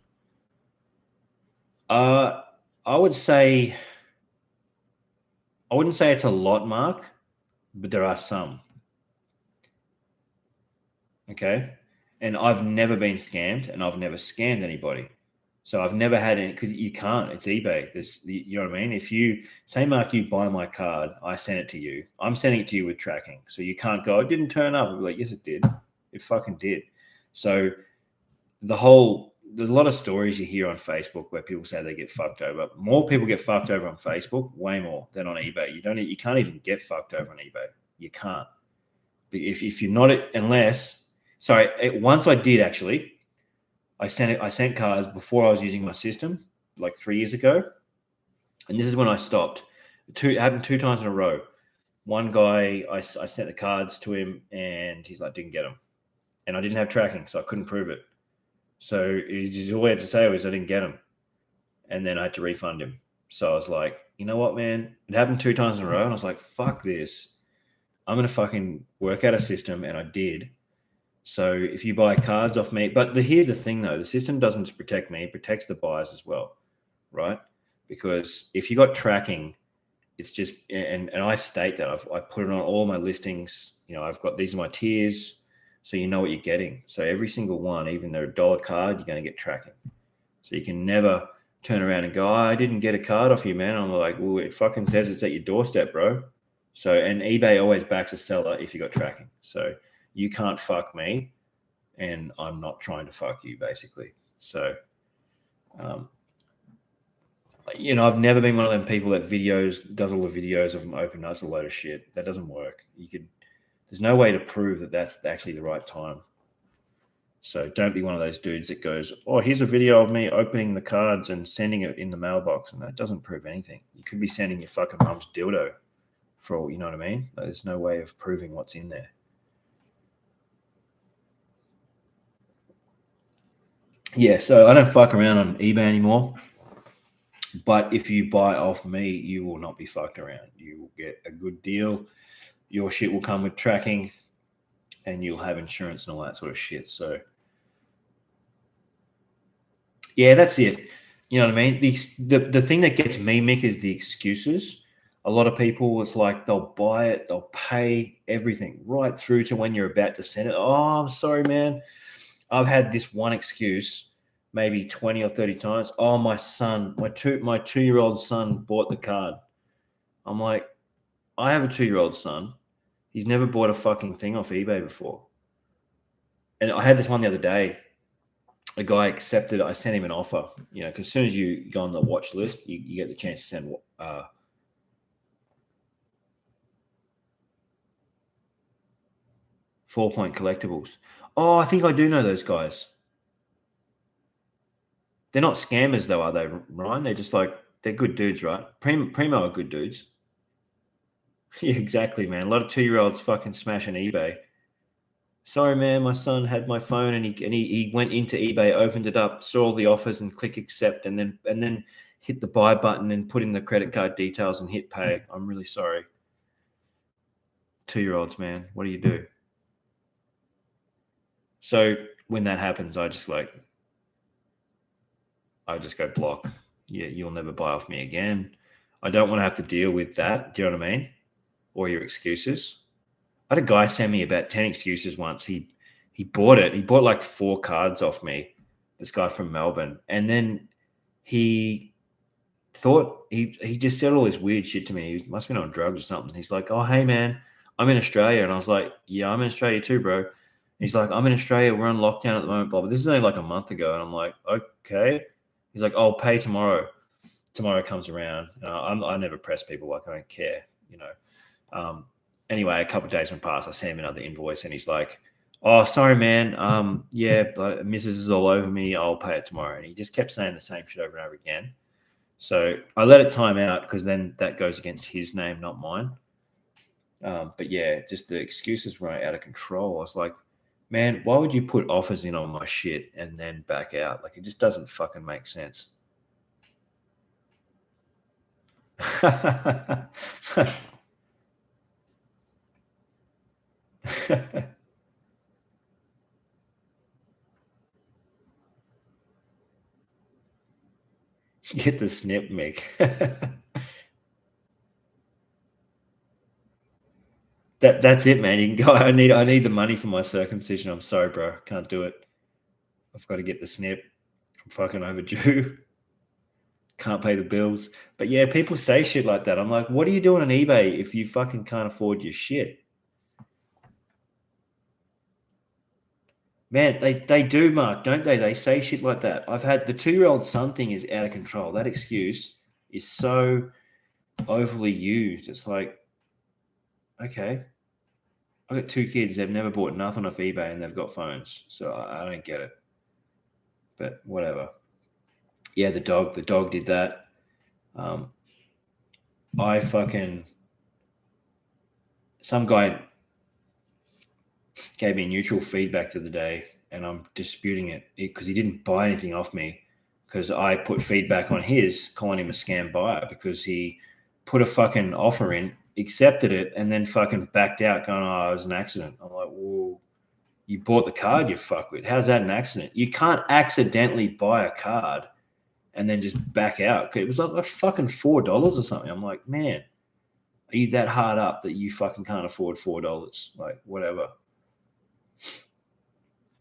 I wouldn't say it's a lot, Mark, but there are some. Okay. And I've never been scammed, and I've never scammed anybody. So I've never had any, because you can't. It's eBay. You know what I mean? If you say, Mark, you buy my card, I send it to you. I'm sending it to you with tracking. So you can't go, it didn't turn up. I'll be like, yes, it did. It fucking did. So there's a lot of stories you hear on Facebook where people say they get fucked over. More people get fucked over on Facebook, way more than on eBay. You can't even get fucked over on eBay. You can't. If you're not, once I did actually. I sent cards before I was using my system, like 3 years ago, and this is when I stopped. It happened 2 times in a row. One guy, I sent the cards to him, and he's like, didn't get them, and I didn't have tracking, so I couldn't prove it. So all he had to say was I didn't get them, and then I had to refund him. So I was like, you know what, man? It happened 2 times in a row, and I was like, fuck this. I'm gonna fucking work out a system, and I did. So if you buy cards off me, but here's the thing though, the system doesn't just protect me, it protects the buyers as well, right? Because if you got tracking, it's just, and I state that I put it on all my listings. I've got, these are my tiers, so you know what you're getting. So every single one, even they're $1 card, you're going to get tracking. So you can never turn around and go, I didn't get a card off you, man. I'm like, well, it fucking says it's at your doorstep, bro. So, and eBay always backs a seller if you got tracking. So you can't fuck me, and I'm not trying to fuck you, basically. So, I've never been one of them people that does all the videos of them open. That's a load of shit. That doesn't work. There's no way to prove that that's actually the right time. So don't be one of those dudes that goes, oh, here's a video of me opening the cards and sending it in the mailbox. And that doesn't prove anything. You could be sending your fucking mum's dildo for all, you know what I mean? There's no way of proving what's in there. Yeah, so I don't fuck around on eBay anymore. But if you buy off me, you will not be fucked around. You will get a good deal. Your shit will come with tracking, and you'll have insurance and all that sort of shit. So Yeah, that's it. You know what I mean? The thing that gets me, Mick, is the excuses. A lot of people, it's like they'll buy it, they'll pay everything right through to when you're about to send it. Oh, I'm sorry, man. I've had this one excuse maybe 20 or 30 times. Oh, my son, my 2-year-old son bought the card. I'm like, I have a 2-year-old son. He's never bought a fucking thing off eBay before. And I had this one the other day. A guy accepted. I sent him an offer. You know, because as soon as you go on the watch list, you get the chance to send 4-point collectibles. Oh, I think I do know those guys. They're not scammers though, are they, Ryan? They're just like they're good dudes, right? Primo are good dudes. Yeah, exactly, man. A lot of 2-year-olds fucking smashing eBay. Sorry, man, my son had my phone and he went into eBay, opened it up, saw all the offers and click accept, and then hit the buy button and put in the credit card details and hit pay. I'm really sorry. 2-year-olds, man. What do you do? So when that happens, I just go block. Yeah, you'll never buy off me again. I don't want to have to deal with that. Do you know what I mean? Or your excuses. I had a guy send me about 10 excuses once. He bought it. He bought like 4 cards off me. This guy from Melbourne, and then he thought he just said all this weird shit to me. He must have been on drugs or something. He's like, "Oh, hey man, I'm in Australia," and I was like, "Yeah, I'm in Australia too, bro." He's like, "I'm in Australia. We're on lockdown at the moment, blah blah." This is only like a month ago, and I'm like, "Okay." He's like, "I'll pay tomorrow." Tomorrow comes around. I never press people, like I don't care, you know. Anyway, a couple of days went past. I sent him another invoice, and he's like, "Oh, sorry, man. Yeah, but Mrs. is all over me. I'll pay it tomorrow." And he just kept saying the same shit over and over again. So I let it time out because then that goes against his name, not mine. But yeah, just the excuses were out of control. I was like, man, why would you put offers in on my shit and then back out? Like, it just doesn't fucking make sense. Get the snip, Mick. That's it, man. You can go. I need the money for my circumcision. I'm sorry, bro. Can't do it. I've got to get the snip. I'm fucking overdue. Can't pay the bills. But yeah, people say shit like that. I'm like, what are you doing on eBay if you fucking can't afford your shit? Man, they do, Mark, don't they? They say shit like that. I've had the 2-year-old son thing is out of control. That excuse is so overly used. It's like, okay, I've got 2 kids. They've never bought nothing off eBay and they've got phones. So I don't get it. But whatever. Yeah, the dog did that. I fucking, some guy gave me neutral feedback the other day and I'm disputing it because he didn't buy anything off me because I put feedback on his, calling him a scam buyer because he put a fucking offer in, accepted it, and then fucking backed out going, oh, it was an accident. I'm like, well, you bought the card, you fuckwit. How's that an accident? You can't accidentally buy a card and then just back out. It was like fucking $4 or something. I'm like, man, are you that hard up that you fucking can't afford $4? Like, whatever.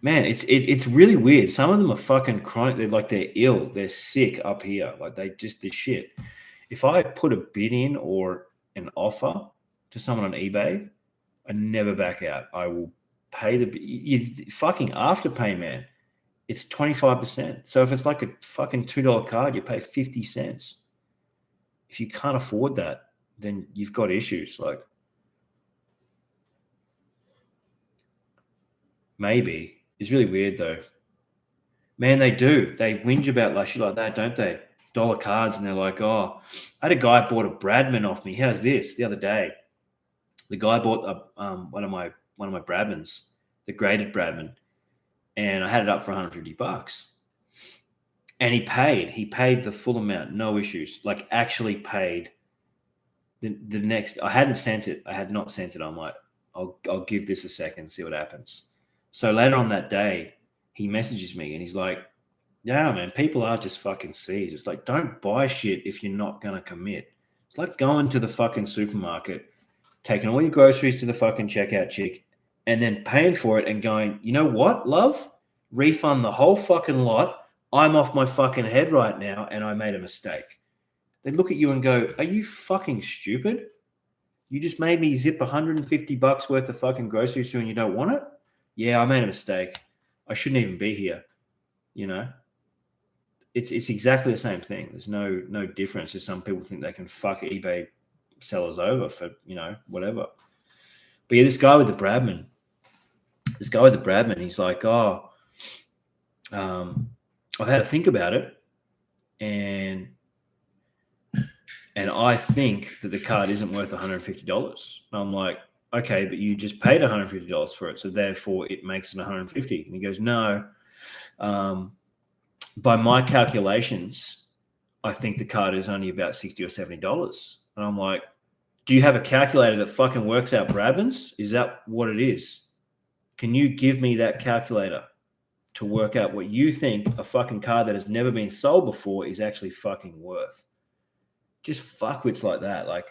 Man, it's really weird. Some of them are fucking chronic. They're ill. They're sick up here. Like they just this shit. If I put a bid in or an offer to someone on eBay, I never back out. I will pay you fucking afterpay, man. It's 25%. So if it's like a fucking $2 card, you pay 50 cents. If you can't afford that, then you've got issues. Like maybe. It's really weird though. Man, they do. They whinge about like shit like that, don't they? Dollar cards, and they're like, "Oh, I had a guy bought a Bradman off me. How's this?" The other day, the guy bought one of my Bradmans, the graded Bradman, and I had it up for $150, and he paid. He paid the full amount, no issues. Like actually paid. The next, I hadn't sent it. I had not sent it. I'm like, I'll give this a second, see what happens. So later on that day, he messages me and he's like, Yeah, man. People are just fucking seas. It's like, don't buy shit if you're not going to commit. It's like going to the fucking supermarket, taking all your groceries to the fucking checkout chick, and then paying for it and going, you know what, love? Refund the whole fucking lot. I'm off my fucking head right now and I made a mistake. They look at you and go, are you fucking stupid? You just made me zip $150 worth of fucking groceries through and you don't want it? Yeah, I made a mistake. I shouldn't even be here. You know? It's exactly the same thing. There's no difference. Just some people think they can fuck eBay sellers over for, whatever. But yeah, this guy with the Bradman, he's like, I've had to think about it, and I think that the card isn't worth $150. And I'm like, okay, but you just paid $150 for it, so therefore it makes it $150. And he goes, no, by my calculations, I think the card is only about $60 or $70. And I'm like, do you have a calculator that fucking works out Brabants? Is that what it is? Can you give me that calculator to work out what you think a fucking card that has never been sold before is actually fucking worth? Just fuckwits like that. Like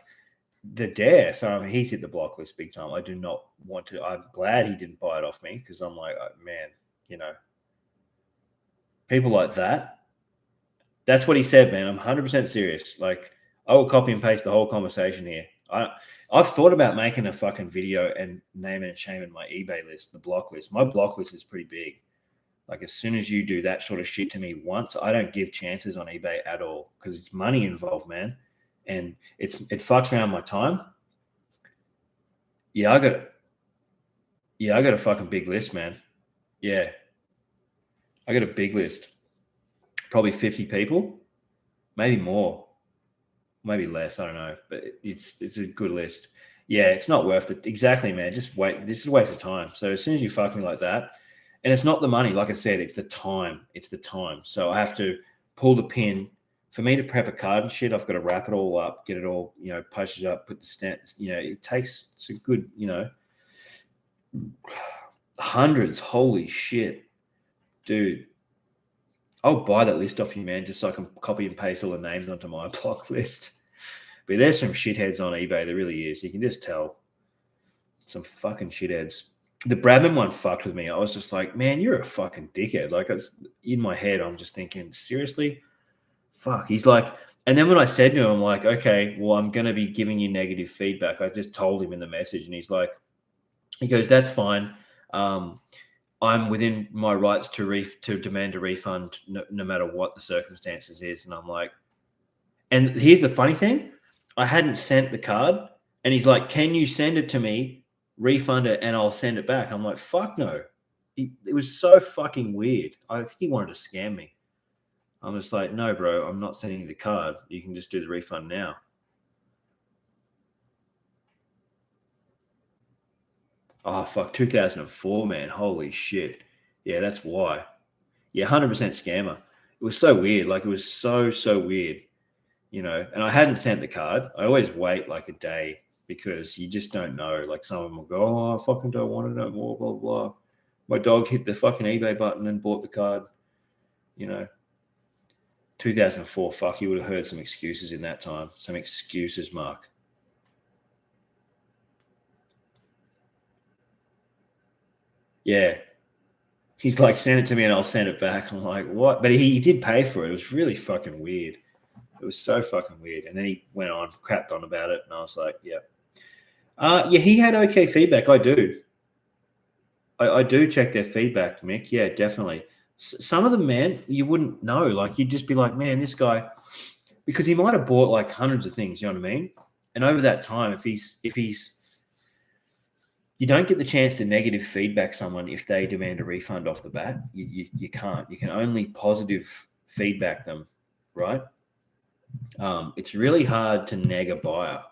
the dare. So I mean, he's hit the block list big time. I do not want to. I'm glad he didn't buy it off me because I'm like, oh, man, people like that. That's what he said, man. I'm 100% serious. Like, I will copy and paste the whole conversation here. I've thought about making a fucking video and naming and shaming my eBay list, the block list. My block list is pretty big. Like, as soon as you do that sort of shit to me once, I don't give chances on eBay at all because it's money involved, man. And it fucks around my time. Yeah, I got a fucking big list, man. Yeah. I got a big list. Probably 50 people, maybe more. Maybe less, I don't know, but it's a good list. Yeah, it's not worth it. Exactly, man. Just wait. This is a waste of time. So as soon as you fuck me like that, and it's not the money, like I said, it's the time. It's the time. So I have to pull the pin. For me to prep a card and shit, I've got to wrap it all up, get it all, posted up, put the stamps. It takes it's a good, hundreds. Holy shit, dude. I'll buy that list off you, man, just so I can copy and paste all the names onto my block list. But there's some shitheads on eBay. There really is. You can just tell. Some fucking shitheads. The Bradman one fucked with me. I was just like, man, you're a fucking dickhead. Like, it's in my head, I'm just thinking, seriously? Fuck. He's like, and then when I said to him, I'm like, okay, well, I'm going to be giving you negative feedback. I just told him in the message, and he goes, that's fine. I'm within my rights to demand a refund no matter what the circumstances is. And I'm like, and here's the funny thing. I hadn't sent the card and he's like, can you send it to me, refund it, and I'll send it back? I'm like, fuck no. It was so fucking weird. I think he wanted to scam me. I'm just like, no, bro, I'm not sending you the card. You can just do the refund now. Oh, fuck, 2004, man. Holy shit. Yeah, that's why. Yeah, 100% scammer. It was so weird. Like, it was so weird, and I hadn't sent the card. I always wait like a day because you just don't know. Like, some of them will go, oh, I fucking don't want it no more, blah, blah. My dog hit the fucking eBay button and bought the card, 2004, fuck, you would have heard some excuses in that time. Some excuses, Mark. Yeah. He's like, send it to me and I'll send it back. I'm like, what? But he did pay for it. It was really fucking weird. It was so fucking weird. And then he went on, crapped on about it. And I was like, yeah. Yeah, he had okay feedback. I do. I do check their feedback, Mick. Yeah, definitely. Some of them, man, you wouldn't know. Like, you'd just be like, man, this guy, because he might have bought like hundreds of things, you know what I mean? And over that time, if he's you don't get the chance to negative feedback someone if they demand a refund off the bat. You can't. You can only positive feedback them, right? It's really hard to neg a buyer.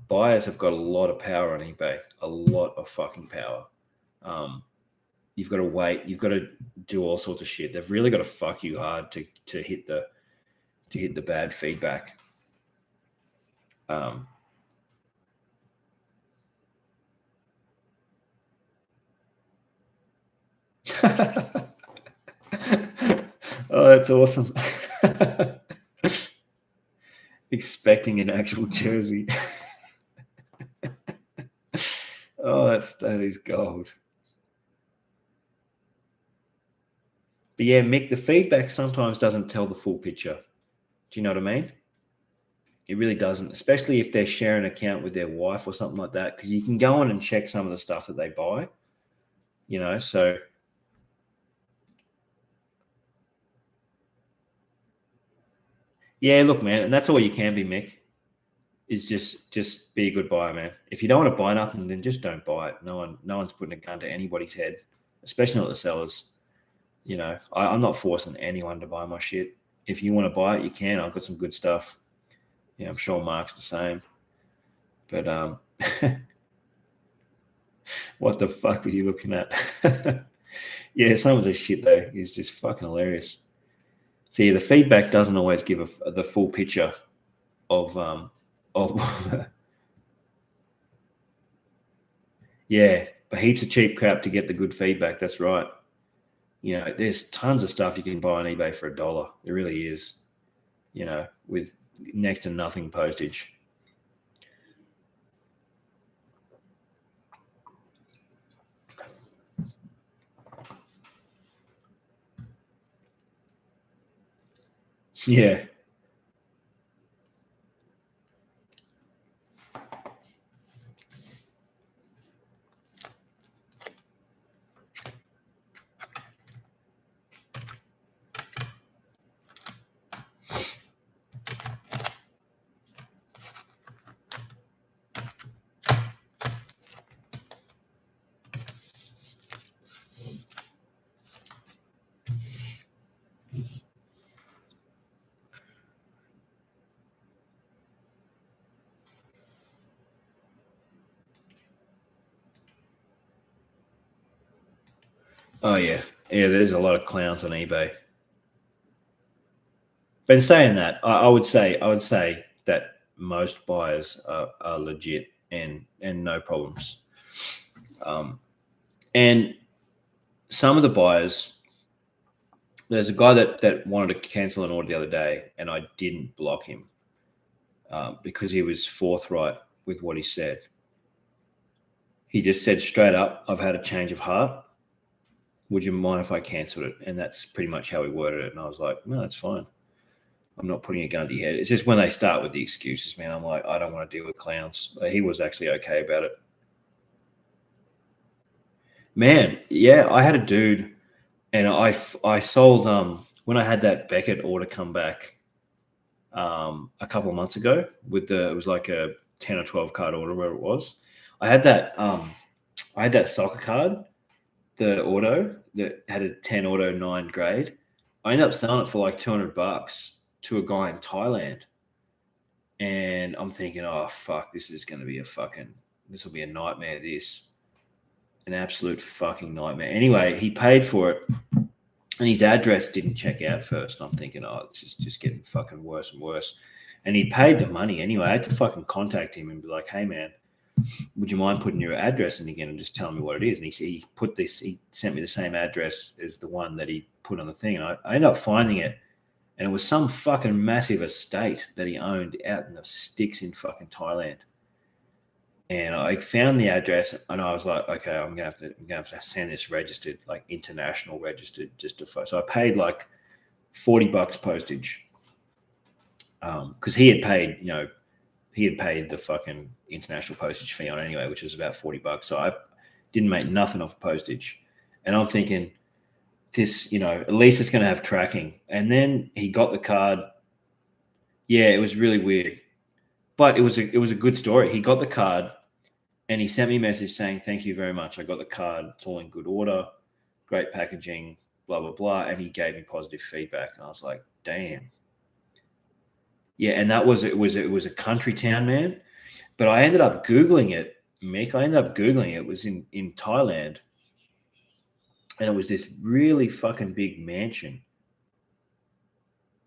Buyers have got a lot of power on eBay, a lot of fucking power. You've got to wait. You've got to do all sorts of shit. They've really got to fuck you hard to hit the bad feedback. that's awesome. Expecting an actual jersey. Oh, that is gold. But yeah, Mick, the feedback sometimes doesn't tell the full picture. Do you know what I mean? It really doesn't, especially if they're sharing an account with their wife or something like that, because you can go on and check some of the stuff that they buy, so. Yeah, look, man, and that's all you can be, Mick, is just be a good buyer, man. If you don't want to buy nothing, then just don't buy it. No one's putting a gun to anybody's head, especially not the sellers. I'm not forcing anyone to buy my shit. If you want to buy it, you can. I've got some good stuff. Yeah, I'm sure Mark's the same. But what the fuck were you looking at? Yeah, some of this shit though is just fucking hilarious. See, the feedback doesn't always give the full picture of yeah, but heaps of cheap crap to get the good feedback. That's right. There's tons of stuff you can buy on eBay for $1. There really is. With next to nothing postage. Yeah. Oh yeah. Yeah, there's a lot of clowns on eBay. But in saying that, I would say that most buyers are legit and no problems. And some of the buyers, there's a guy that wanted to cancel an order the other day, and I didn't block him because he was forthright with what he said. He just said straight up, "I've had a change of heart. Would you mind if I cancelled it?" And that's pretty much how he worded it. And I was like, "No, that's fine. I'm not putting a gun to your head." It's just when they start with the excuses, man, I'm like, I don't want to deal with clowns. He was actually okay about it. Man, yeah, I had a dude, and I sold when I had that Beckett order come back a couple of months ago it was like a 10 or 12 card order where it was. I had that soccer card, the auto that had a 10 auto 9 grade. I ended up selling it for like $200 to a guy in Thailand. And I'm thinking, oh fuck, this will be a nightmare, an absolute fucking nightmare. Anyway, he paid for it and his address didn't check out first. I'm thinking, oh, this is just getting fucking worse and worse. And he paid the money anyway. I had to fucking contact him and be like, hey man, would you mind putting your address in again and just telling me what it is? And he sent me the same address as the one that he put on the thing. And I ended up finding it. And it was some fucking massive estate that he owned out in the sticks in fucking Thailand. And I found the address and I was like, okay, I'm gonna have to send this registered, like international registered, so I paid like $40 postage. Because he had paid the fucking international postage fee on anyway, which was about $40. So I didn't make nothing off postage. And I'm thinking, this, at least it's going to have tracking. And then he got the card. Yeah, it was really weird, but it was a good story. He got the card and he sent me a message saying, thank you very much. I got the card. It's all in good order, great packaging, blah, blah, blah. And he gave me positive feedback. And I was like, damn. Yeah. And it was a country town, man. But I ended up Googling it, Mick. It was in Thailand. And it was this really fucking big mansion.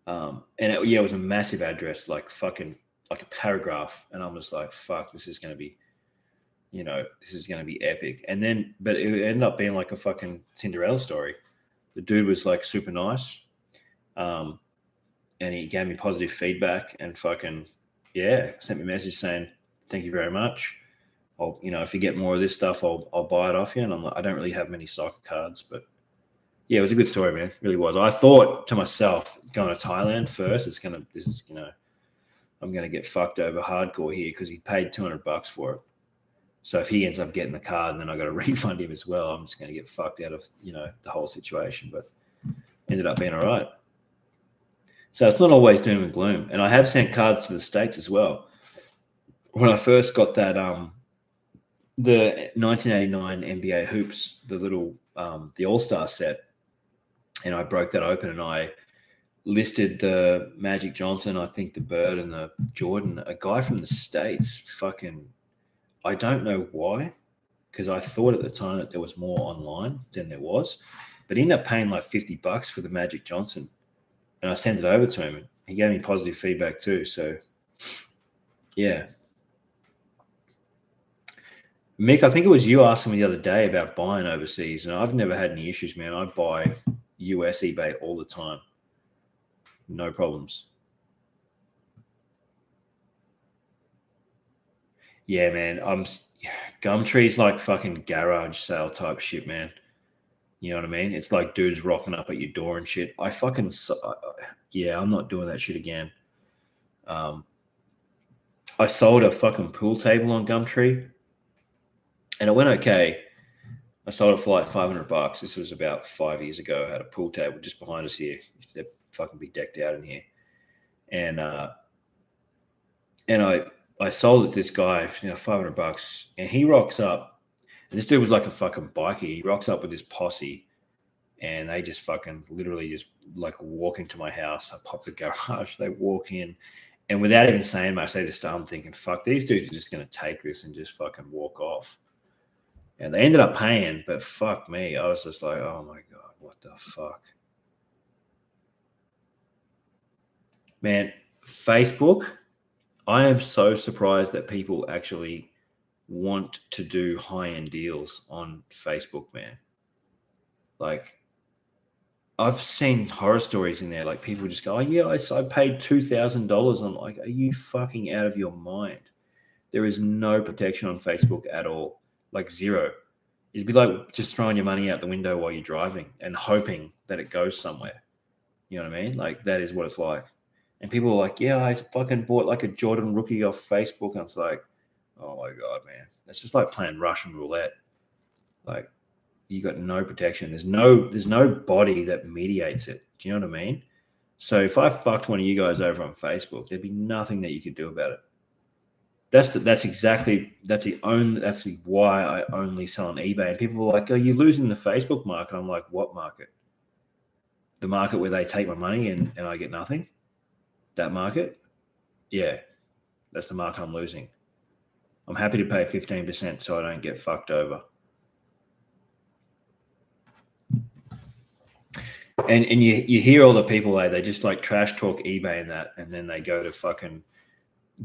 And it was a massive address, like fucking like a paragraph. And I'm just like, fuck, this is going to be epic. And then, but it ended up being like a fucking Cinderella story. The dude was like super nice. And he gave me positive feedback and fucking, yeah, sent me a message saying, thank you very much. I'll, if you get more of this stuff, I'll buy it off you. And I'm like, I don't really have many soccer cards, but yeah, it was a good story, man. It really was. I thought to myself, going to Thailand first, I'm going to get fucked over hardcore here because he paid $200 for it. So if he ends up getting the card and then I got to refund him as well, I'm just going to get fucked out of, the whole situation. But ended up being all right. So it's not always doom and gloom. And I have sent cards to the States as well. When I first got that, the 1989 NBA hoops, the little, the All-Star set, and I broke that open and I listed the Magic Johnson, I think the Bird and the Jordan, a guy from the States, fucking, I don't know why, because I thought at the time that there was more online than there was, but he ended up paying like $50 for the Magic Johnson. And I sent it over to him. And he gave me positive feedback too. So, yeah. Mick, I think it was you asking me the other day about buying overseas, and I've never had any issues, man. I buy US eBay all the time. No problems. Yeah, man. Gumtree's like fucking garage sale type shit, man. You know what I mean? It's like dudes rocking up at your door and shit. I'm not doing that shit again. I sold a fucking pool table on Gumtree, and it went okay. I sold it for like $500. This was about 5 years ago. I had a pool table just behind us here. They'd fucking be decked out in here, and I sold it to this guy, $500, and he rocks up. And this dude was like a fucking bikie. He rocks up with his posse, and they just fucking literally just like walk into my house. I pop the garage. They walk in, and without even saying much, they just start. I'm thinking, fuck, these dudes are just going to take this and just fucking walk off. And they ended up paying, but fuck me. I was just like, oh my God, what the fuck? Man, Facebook, I am so surprised that people actually want to do high-end deals on Facebook, man. Like, I've seen horror stories in there. Like, people just go, oh, yeah, I paid $2,000. I'm like, are you fucking out of your mind? There is no protection on Facebook at all. Like, zero. It'd be like just throwing your money out the window while you're driving and hoping that it goes somewhere. You know what I mean? Like, that is what it's like. And people are like, yeah, I fucking bought like a Jordan rookie off Facebook. And I was like, oh my God, man. It's just like playing Russian roulette. Like, you got no protection. There's no body that mediates it. Do you know what I mean? So if I fucked one of you guys over on Facebook, there'd be nothing that you could do about it. That's why I only sell on eBay. And people are like, "Are you losing the Facebook market?" I'm like, "What market? The market where they take my money and I get nothing? That market? Yeah, that's the market I'm losing. I'm happy to pay 15% so I don't get fucked over." And you hear all the people, they just like trash talk eBay and that, and then they go to fucking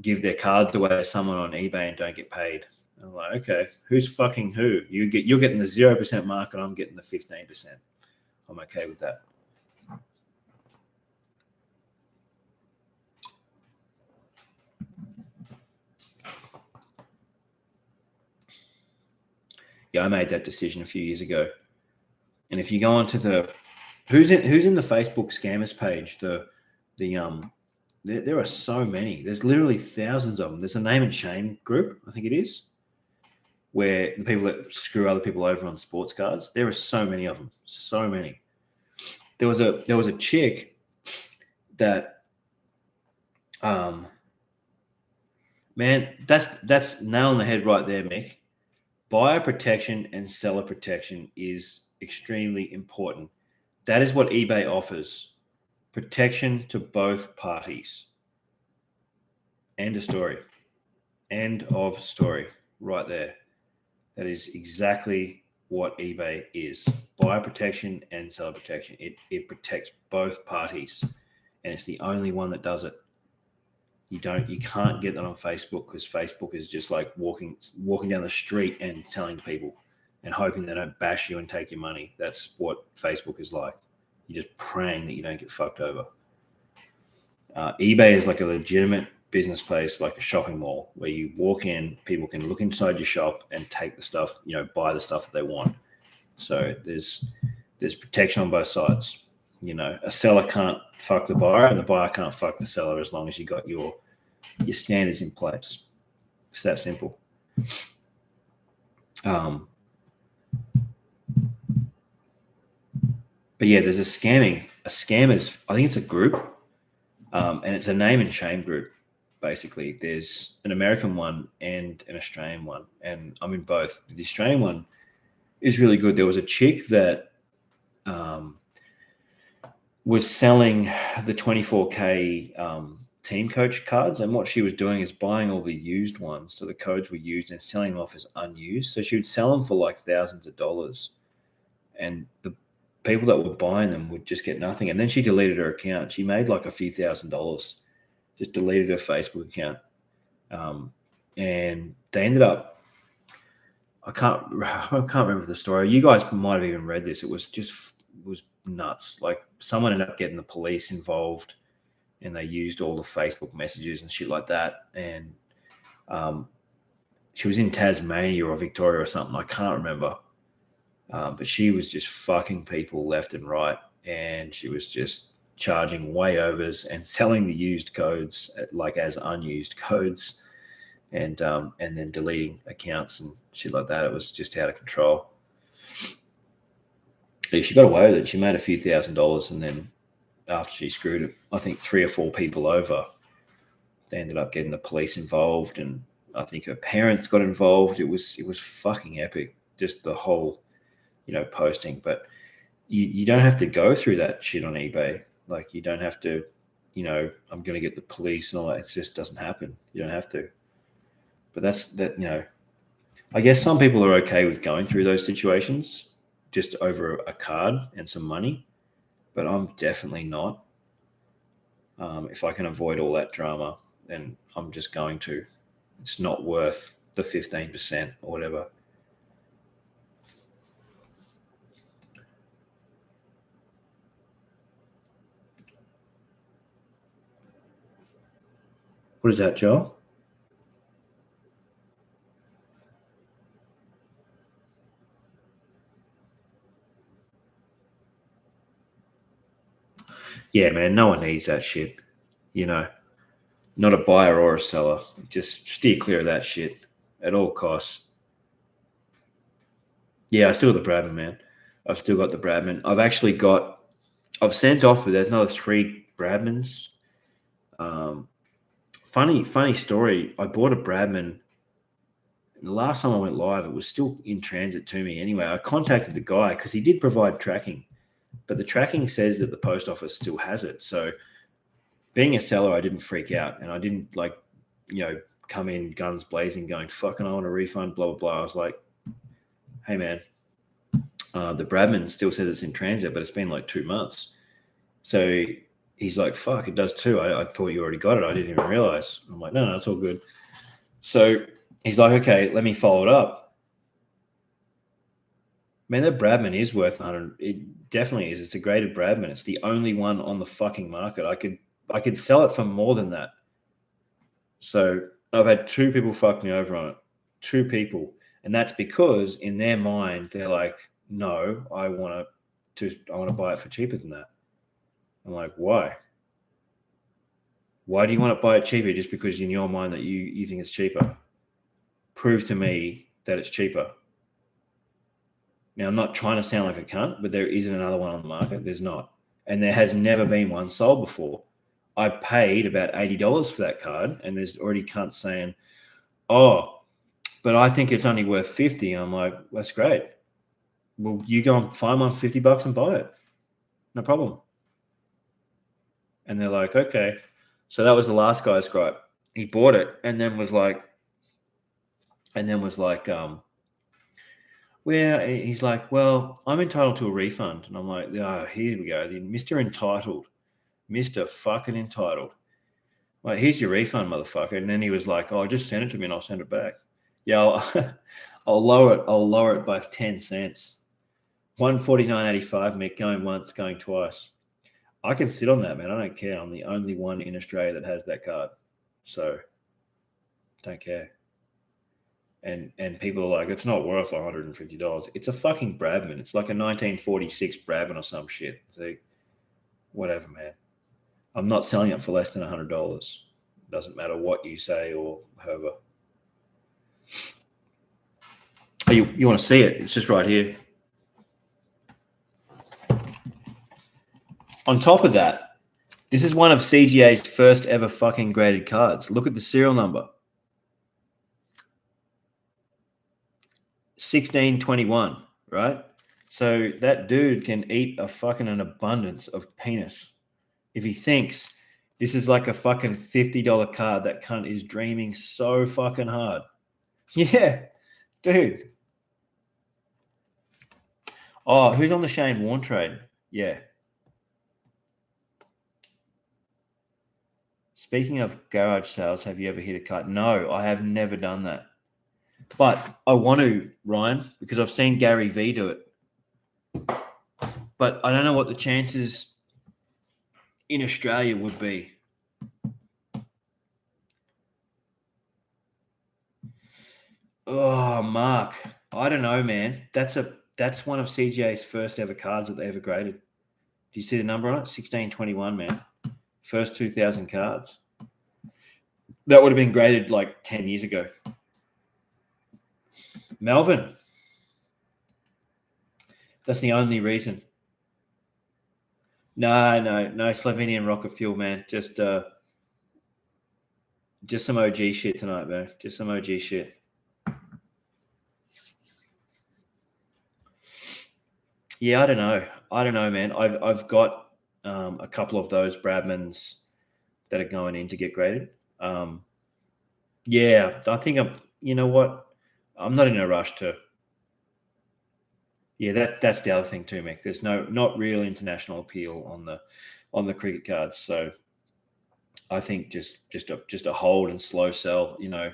give their cards away to someone on eBay and don't get paid. I'm like, okay, who's fucking who? You're getting the 0% market. I'm getting the 15%. I'm okay with that. Yeah, I made that decision a few years ago. And if you go onto the who's in the Facebook scammers page, there are so many. There's literally thousands of them. There's a name and shame group, I think it is, where the people that screw other people over on sports cards. There are so many of them. So many. There was a chick that, man, that's nail on the head right there, Mick. Buyer protection and seller protection is extremely important. That is what eBay offers. Protection to both parties. End of story. End of story. Right there. That is exactly what eBay is. Buyer protection and seller protection. It protects both parties. And it's the only one that does it. You can't get that on Facebook because Facebook is just like walking down the street and telling people and hoping they don't bash you and take your money. That's what Facebook is like. You're just praying that you don't get fucked over. eBay is like a legitimate business place, like a shopping mall, where you walk in, people can look inside your shop and take the stuff, buy the stuff that they want. So there's protection on both sides. A seller can't fuck the buyer, and the buyer can't fuck the seller, as long as you got your standards in place. It's that simple. But yeah, there's a scammers. I think it's a group, and it's a name and shame group. Basically, there's an American one and an Australian one, and I'm in both. The Australian one is really good. There was a chick that was selling the 24K team coach cards, and what she was doing is buying all the used ones, so the codes were used, and selling them off as unused. So she would sell them for like thousands of dollars, and the people that were buying them would just get nothing. And then she deleted her account. She made like a few $1,000s, just deleted her Facebook account. And they ended up, I can't remember the story. You guys might have even read this. It was nuts. Like, someone ended up getting the police involved, and they used all the Facebook messages and shit like that. And she was in Tasmania or Victoria or something. I can't remember. But she was just fucking people left and right, and she was just charging way overs and selling the used codes as unused codes, and then deleting accounts and shit like that. It was just out of control. Yeah, she got away with it. She made a few $1,000s, and then after she screwed it, I think 3 or 4 people over, they ended up getting the police involved, and I think her parents got involved. It was fucking epic, just the whole posting. But you don't have to go through that shit on eBay. Like, you don't have to, I'm going to get the police and all that. It just doesn't happen. You don't have to. But I guess some people are okay with going through those situations just over a card and some money, but I'm definitely not. If I can avoid all that drama, then I'm just going to. It's not worth the 15% or whatever. What is that, Joel? Yeah, man, no one needs that shit. Not a buyer or a seller. Just steer clear of that shit at all costs. Yeah, I still got the Bradman, man. I've still got the Bradman. I've sent off with, there's another 3 Bradmans. Funny story. I bought a Bradman, and the last time I went live, it was still in transit to me. Anyway, I contacted the guy because he did provide tracking, but the tracking says that the post office still has it. So, being a seller, I didn't freak out, and I didn't come in guns blazing going, fucking, I want a refund, blah, blah, blah. I was like, hey, man, the Bradman still says it's in transit, but it's been like 2 months. So he's like, fuck, it does too. I thought you already got it. I didn't even realize. I'm like, no, it's all good. So he's like, okay, let me follow it up. Man, that Bradman is worth 100. It definitely is. It's a graded Bradman. It's the only one on the fucking market. I could sell it for more than that. So I've had 2 people fuck me over on it. 2 people. And that's because in their mind, they're like, no, I want to buy it for cheaper than that. I'm like, why? Why do you want to buy it cheaper just because in your mind that you think it's cheaper? Prove to me that it's cheaper. Now, I'm not trying to sound like a cunt, but there isn't another one on the market. There's not. And there has never been one sold before. I paid about $80 for that card, and there's already cunts saying, oh, but I think it's only worth $50. I'm like, that's great. Well, you go and find one for $50 and buy it. No problem. And they're like, okay. So that was the last guy's gripe. He bought it and then was like, well, he's like, well, I'm entitled to a refund. And I'm like, oh, here we go. Mr. Entitled. Mr. fucking Entitled. Like, here's your refund, motherfucker. And then he was like, oh, just send it to me and I'll send it back. Yeah, I'll lower it by 10 cents. $149.85, Mick, going once, going twice. I can sit on that, man. I don't care. I'm the only one in Australia that has that card. So don't care. And people are like, it's not worth $150. It's a fucking Bradman. It's like a 1946 Bradman or some shit. See, whatever, man. I'm not selling it for less than $100. Doesn't matter what you say or however. Oh, you want to see it? It's just right here. On top of that, this is one of CGA's first ever fucking graded cards. Look at the serial number. 1621, right? So that dude can eat a fucking an abundance of penis. If he thinks this is like a fucking $50 card, that cunt is dreaming so fucking hard. Yeah, dude. Oh, who's on the Shane Warne trade? Yeah. Speaking of garage sales, have you ever hit a cut? No, I have never done that. But I want to, Ryan, because I've seen Gary V do it. But I don't know what the chances in Australia would be. Oh, Mark. I don't know, man. That's one of CGA's first ever cards that they ever graded. Do you see the number on it? 1621, man. First 2,000 cards. That would have been graded like 10 years ago. Melvin. That's the only reason. No Slovenian rocket fuel, man. Just some OG shit tonight, man. Just some OG shit. Yeah, I don't know, man. I've got a couple of those Bradmans that are going in to get graded. Yeah, I think you know what? I'm not in a rush to. Yeah, that's the other thing too, Mick. There's not real international appeal on the cricket cards. So I think just a hold and slow sell, you know,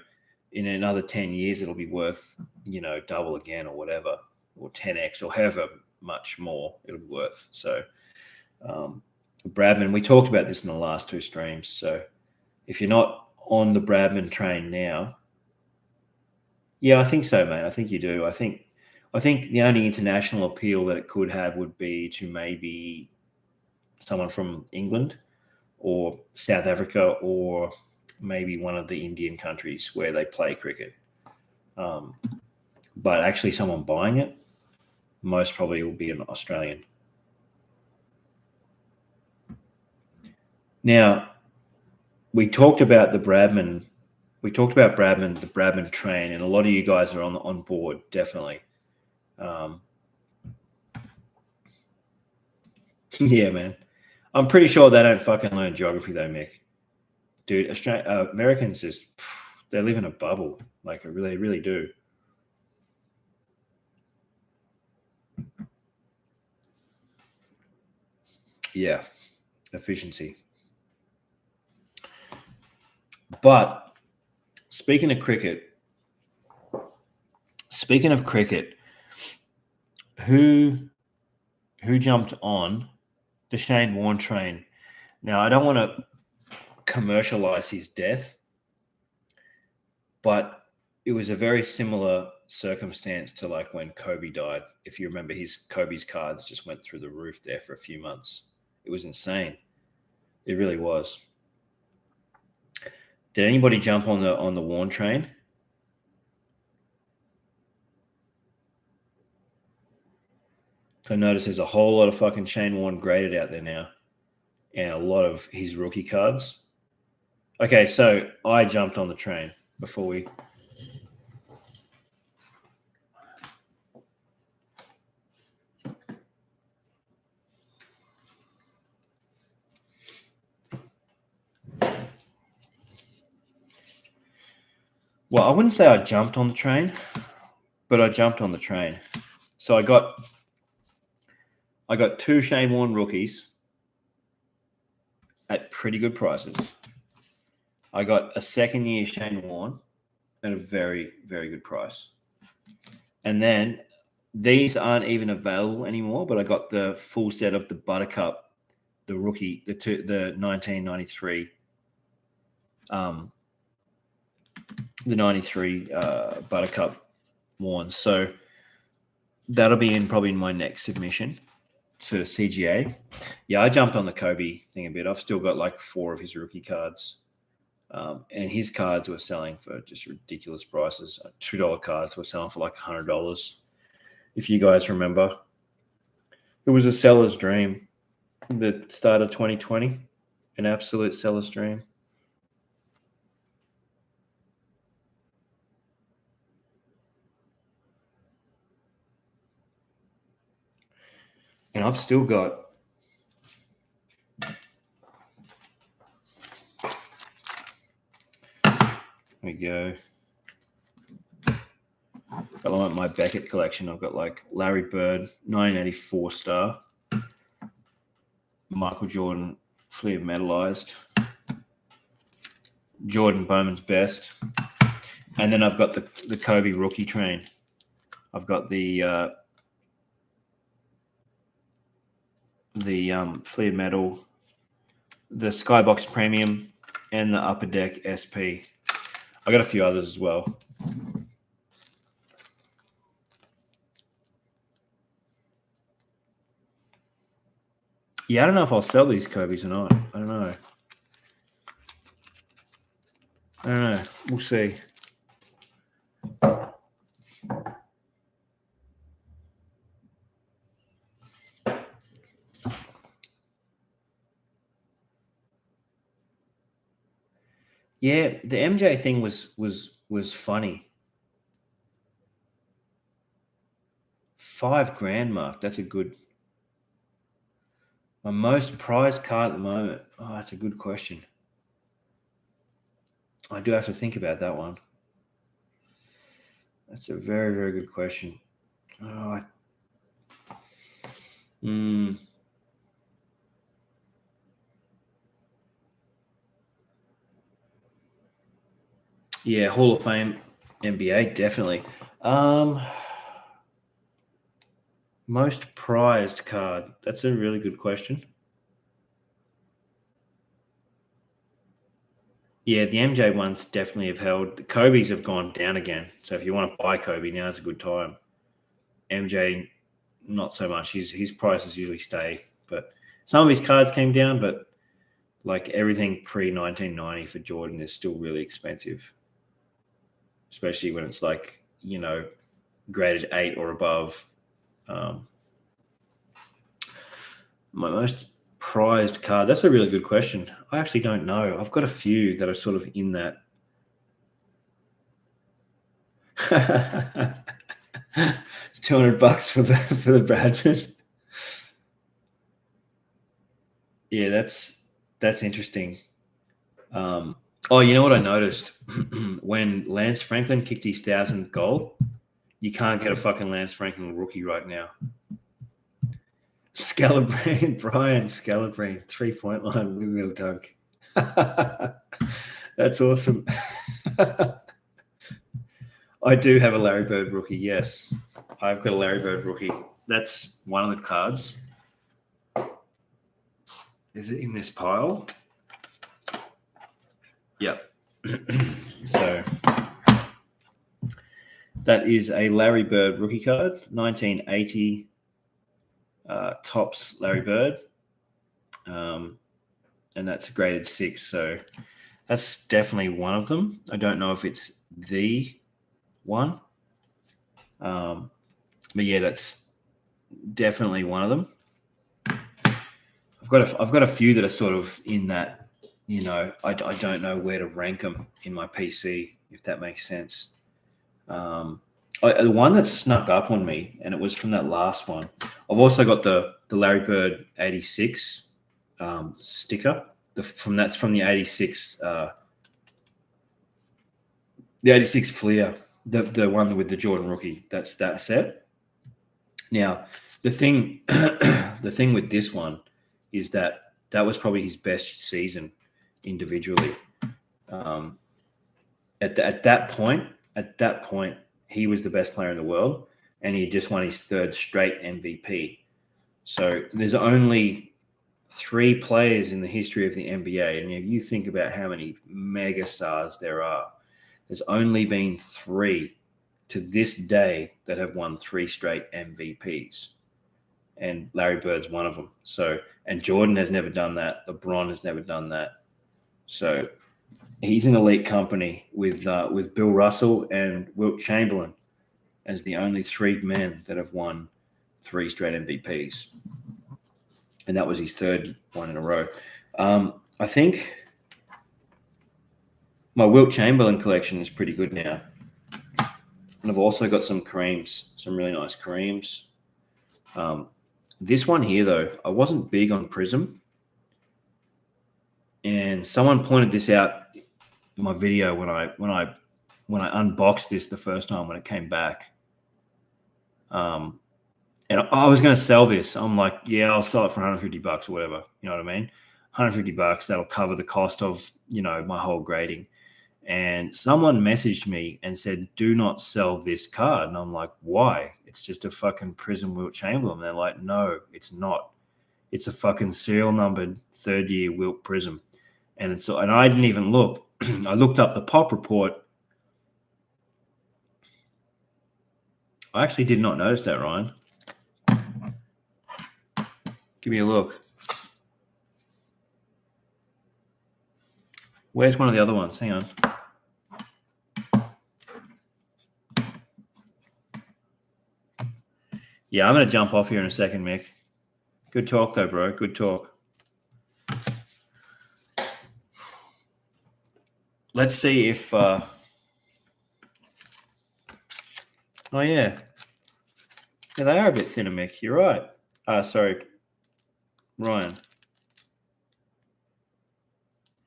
in another 10 years it'll be worth, you know, double again or whatever, or 10x or however much more it'll be worth. So Bradman, we talked about this in the last two streams. So if you're not on the Bradman train now, yeah, I think so, mate. I think you do. I think the only international appeal that it could have would be to maybe someone from England or South Africa or maybe one of the Indian countries where they play cricket. But actually someone buying it, most probably will be an Australian. Now, we talked about the Bradman. We talked about Bradman, the Bradman train, and a lot of you guys are on board, definitely. Yeah, man. I'm pretty sure they don't fucking learn geography though, Mick. Dude, Americans just, they live in a bubble. Like, they really do. Yeah, efficiency. But speaking of cricket, who jumped on the Shane Warne train? Now, I don't want to commercialize his death, but it was a very similar circumstance to like when Kobe died. If you remember, Kobe's cards just went through the roof there for a few months. It was insane. It really was. Did anybody jump on the Warne train? So notice there's a whole lot of fucking Shane Warne graded out there now, and a lot of his rookie cards. Okay, so I jumped on the train before we. Well, I wouldn't say I jumped on the train, but I jumped on the train. So I got two Shane Warne rookies at pretty good prices. I got a second-year Shane Warne at a very, very good price. And then these aren't even available anymore, but I got the full set of the Buttercup, the rookie, the 1993, the 93 Buttercup ones. So that'll be probably in my next submission to CGA. Yeah, I jumped on the Kobe thing a bit. I've still got like 4 of his rookie cards. And his cards were selling for just ridiculous prices. $2 cards were selling for like $100. If you guys remember, it was a seller's dream. The start of 2020, an absolute seller's dream. And I've still got There we go. Got like my Beckett collection. I've got like Larry Bird, 1984 star, Michael Jordan, Fleer metalized, Jordan Bowman's best, and then I've got the Kobe rookie train. I've got the Fleer metal, the Skybox Premium, and the Upper Deck SP. I got a few others as well. Yeah, I don't know if I'll sell these Kobe's or not. I don't know. We'll see. Yeah, the MJ thing was funny. $5,000 mark. That's a good. My most prized card at the moment. Oh, that's a good question. I do have to think about that one. That's a very, very good question. Oh, Yeah, Hall of Fame NBA, definitely. Most prized card. That's a really good question. Yeah, the MJ ones definitely have held. The Kobe's have gone down again. So if you want to buy Kobe, now's a good time. MJ, not so much. His prices usually stay, but some of his cards came down. But like everything pre 1990 for Jordan is still really expensive, especially when it's like graded 8 or above. My most prized card. That's a really good question. I actually don't know. I've got a few that are sort of in that. $200 for the Badgers. Yeah, that's interesting. You know what I noticed when Lance Franklin kicked his 1,000th goal, you can't get a fucking Lance Franklin rookie right now. Brian Scalabrine, 3-point line windmill dunk. That's awesome. I do have a Larry Bird rookie. Yes, I've got a Larry Bird rookie. That's one of the cards. Is it in this pile? Yep. So that is a Larry Bird rookie card, 1980 Topps Larry Bird. And that's graded 6. So that's definitely one of them. I don't know if it's the one. But yeah, that's definitely one of them. I've got a few that are sort of in that, I don't know where to rank them in my PC, if that makes sense. The one that snuck up on me, and it was from that last one. I've also got the Larry Bird 86 sticker. That's from the 86 the 86 Fleer, the one with the Jordan rookie. That's that set. Now, the thing with this one is that was probably his best season individually. At that point, he was the best player in the world. and he just won his third straight MVP. So there's only 3 players in the history of the NBA, and if you think about how many mega stars there are, there's only been 3 to this day that have won 3 straight MVPs, and Larry Bird's one of them. So, and Jordan has never done that. LeBron has never done that. So he's an elite company with Bill Russell and Wilt Chamberlain as the only 3 men that have won 3 straight MVPs. And that was his third one in a row. I think my Wilt Chamberlain collection is pretty good now. And I've also got some creams, some really nice creams. This one here, though, I wasn't big on Prism. And someone pointed this out in my video when I unboxed this the first time when it came back. And I was going to sell this. I'm like, yeah, I'll sell it for $150 or whatever. You know what I mean? $150, that'll cover the cost of, my whole grading. And someone messaged me and said, do not sell this card. And I'm like, why? It's just a fucking Prism Wilt Chamberlain. And they're like, no, it's not. It's a fucking serial numbered 3rd year Wilt Prism. And I didn't even look. I looked up the pop report. I actually did not notice that, Ryan. Give me a look. Where's one of the other ones? Hang on. Yeah, I'm going to jump off here in a second, Mick. Good talk, though, bro. Good talk. Let's see if... Oh, yeah. Yeah, they are a bit thinner, Mick. You're right. Sorry. Ryan.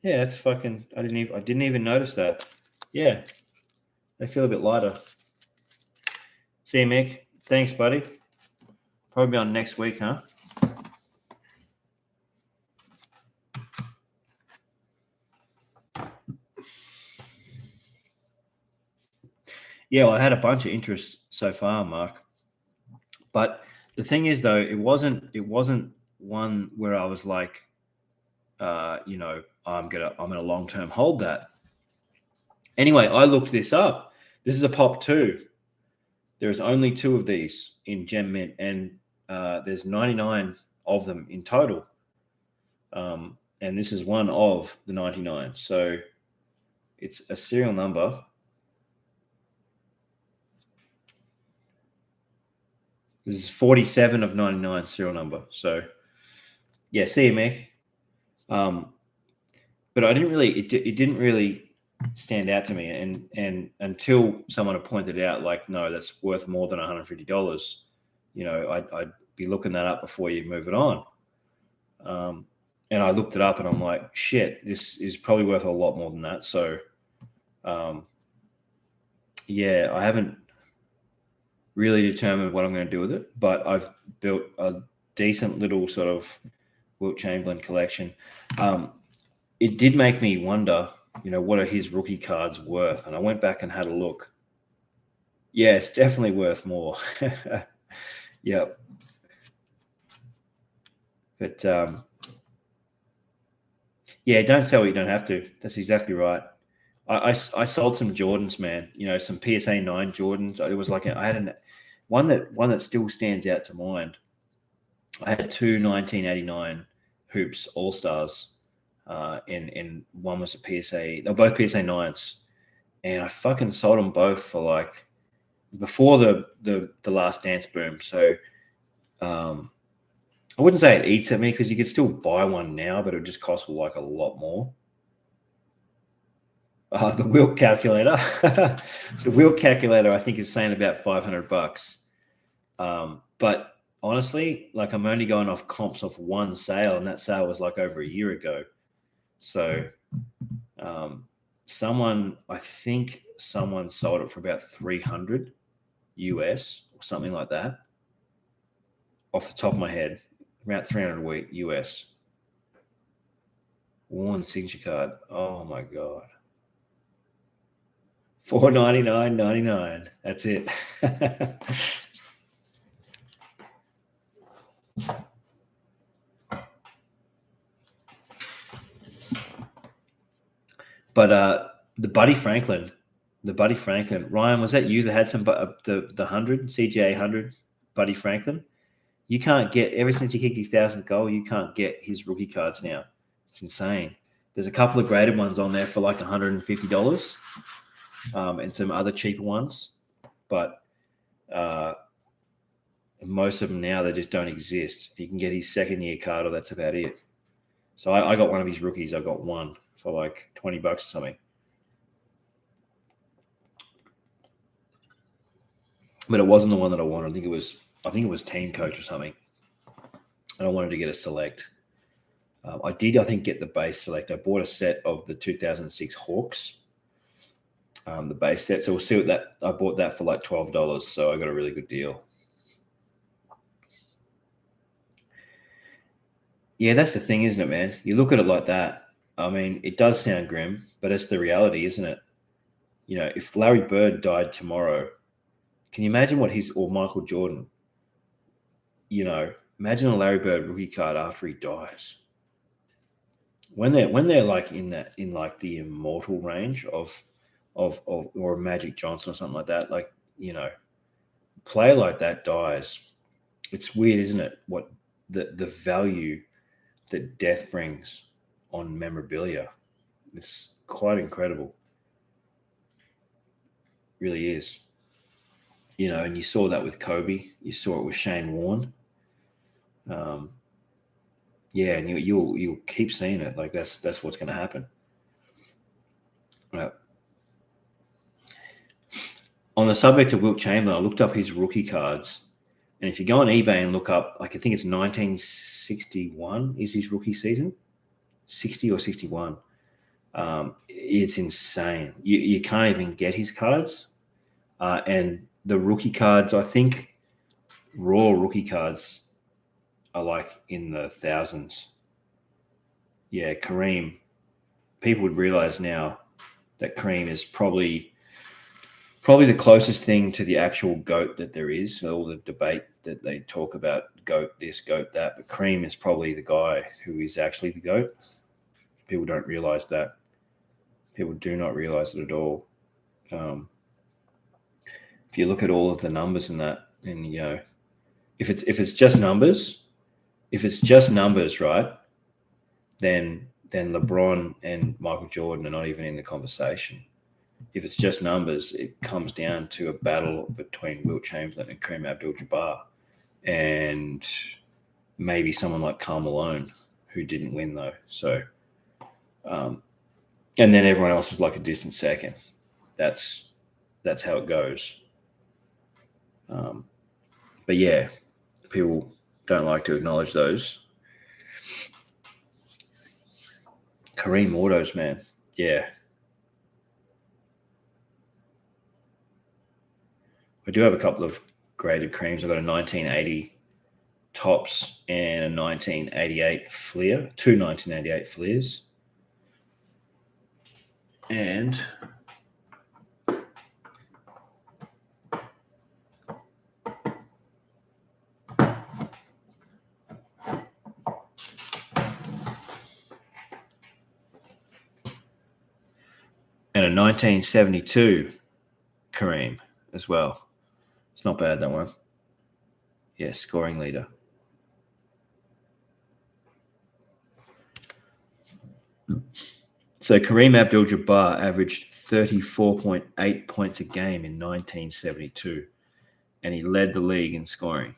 Yeah, that's fucking... I didn't even notice that. Yeah. They feel a bit lighter. See you, Mick. Thanks, buddy. Probably on next week, huh? Yeah, well, I had a bunch of interest so far, Mark. But the thing is, though, it wasn't one where I was like, I'm gonna long-term hold that. Anyway, I looked this up. This is a Pop 2. There's only 2 of these in Gem Mint, and there's 99 of them in total. And this is one of the 99. So it's a serial number. This is 47 of 99 serial number. So, yeah, see you, Mick. But I didn't really, it didn't really stand out to me. And until someone had pointed out, like, no, that's worth more than $150, I'd be looking that up before you move it on. And I looked it up and I'm like, shit, this is probably worth a lot more than that. So, yeah, I haven't really determined what I'm going to do with it, but I've built a decent little sort of Wilt Chamberlain collection. It did make me wonder, what are his rookie cards worth? And I went back and had a look. Yeah, it's definitely worth more. Yep. But yeah, don't sell what you don't have to. That's exactly right. I sold some Jordans, man. Some PSA 9 Jordans. It was like I had one that still stands out to mind. I had 2 1989 Hoops All Stars, and one was a PSA. They're both PSA 9s, and I fucking sold them both for like before the Last Dance boom. So I wouldn't say it eats at me because you could still buy one now, but it would just cost like a lot more. The Wilt calculator. The Wilt calculator, I think, is saying about $500. But honestly, like I'm only going off comps of one sale, and that sale was like over a year ago. So someone sold it for about $300 US or something like that. Off the top of my head, about $300 US. Worn signature card. Oh my God. $499.99. That's it. But the Buddy Franklin, Ryan, was that you that had some the 100 CGA 100 Buddy Franklin? You can't get, ever since he kicked his 1,000th goal, you can't get his rookie cards now. It's insane. There's a couple of graded ones on there for like $150, and some other cheaper ones, but most of them now, they just don't exist. You can get his second year card, or that's about it. So I got one of his rookies. I got one for like $20 or something. But it wasn't the one that I wanted. I think it was Team Coach or something. And I wanted to get a select. I did, I think, get the base select. I bought a set of the 2006 Hawks, the base set. So we'll see what that. I bought that for like $12, so I got a really good deal. Yeah, that's the thing, isn't it, man? You look at it like that. I mean, it does sound grim, but it's the reality, isn't it? You know, if Larry Bird died tomorrow, can you imagine or Michael Jordan? You know, imagine a Larry Bird rookie card after he dies. When they're like in like the immortal range of or a Magic Johnson or something like that, like, you know, player like that dies. It's weird, isn't it? What the value that death brings on memorabilia. It's quite incredible. It really is. You know, and you saw that with Kobe. You saw it with Shane Warne. Yeah, and you'll keep seeing it. Like that's what's going to happen. On the subject of Wilt Chamberlain, I looked up his rookie cards, and if you go on eBay and look up, like I think it's 1961 is his rookie season, 60 or 61. It's insane. You can't even get his cards, and the rookie cards, I think, raw rookie cards are like in the thousands. Yeah, Kareem. People would realize now that Kareem is probably the closest thing to the actual GOAT that there is. So all the debate that they talk about GOAT this, GOAT that, but Kareem is probably the guy who is actually the GOAT. People don't realize that. People do not realize it at all. If you look at all of the numbers in that, and you know, if it's just numbers, right, then LeBron and Michael Jordan are not even in the conversation. If it's just numbers, it comes down to a battle between Wilt Chamberlain and Kareem Abdul-Jabbar, and maybe someone like Karl Malone, who didn't win though. So, and then everyone else is like a distant second. That's how it goes. But yeah, people don't like to acknowledge those. Kareem autos, man. Yeah. I do have a couple of graded Kareems. I've got a 1980 Tops and a 1988 Fleer, two 1988 Fleers. And a 1972 Kareem as well. It's not bad, that one. Yeah, scoring leader. So Kareem Abdul-Jabbar averaged 34.8 points a game in 1972, and he led the league in scoring.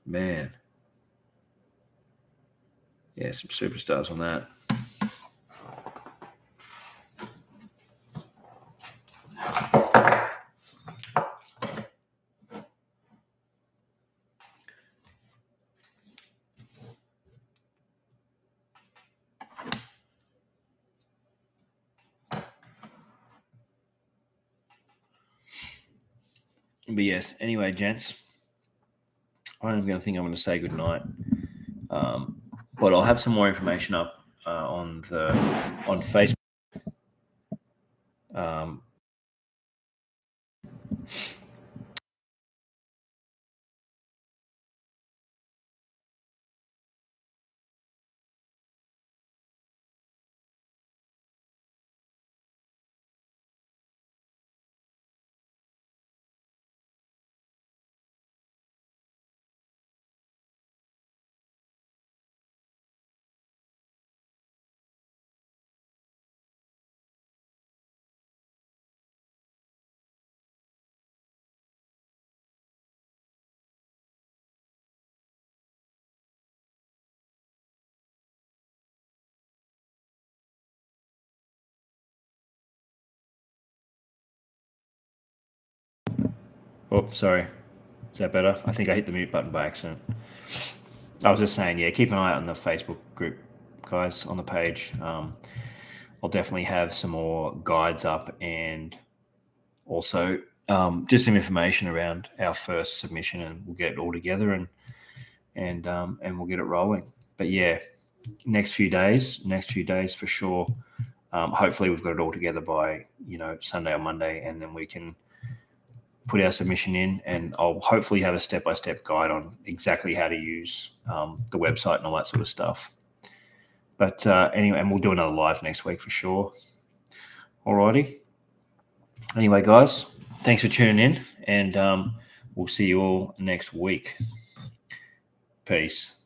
Man. Yeah, some superstars on that. But yes, anyway, gents, I'm going to say goodnight. But I'll have some more information up on Facebook. Oh, sorry. Is that better? I think I hit the mute button by accident. I was just saying, yeah, keep an eye out on the Facebook group, guys, on the page. I'll definitely have some more guides up and also just some information around our first submission, and we'll get it all together and we'll get it rolling. But yeah, next few days for sure. Hopefully we've got it all together by Sunday or Monday, and then we can put our submission in, and I'll hopefully have a step-by-step guide on exactly how to use the website and all that sort of stuff. But anyway, and we'll do another live next week for sure. Alrighty. Anyway, guys, thanks for tuning in, and we'll see you all next week. Peace.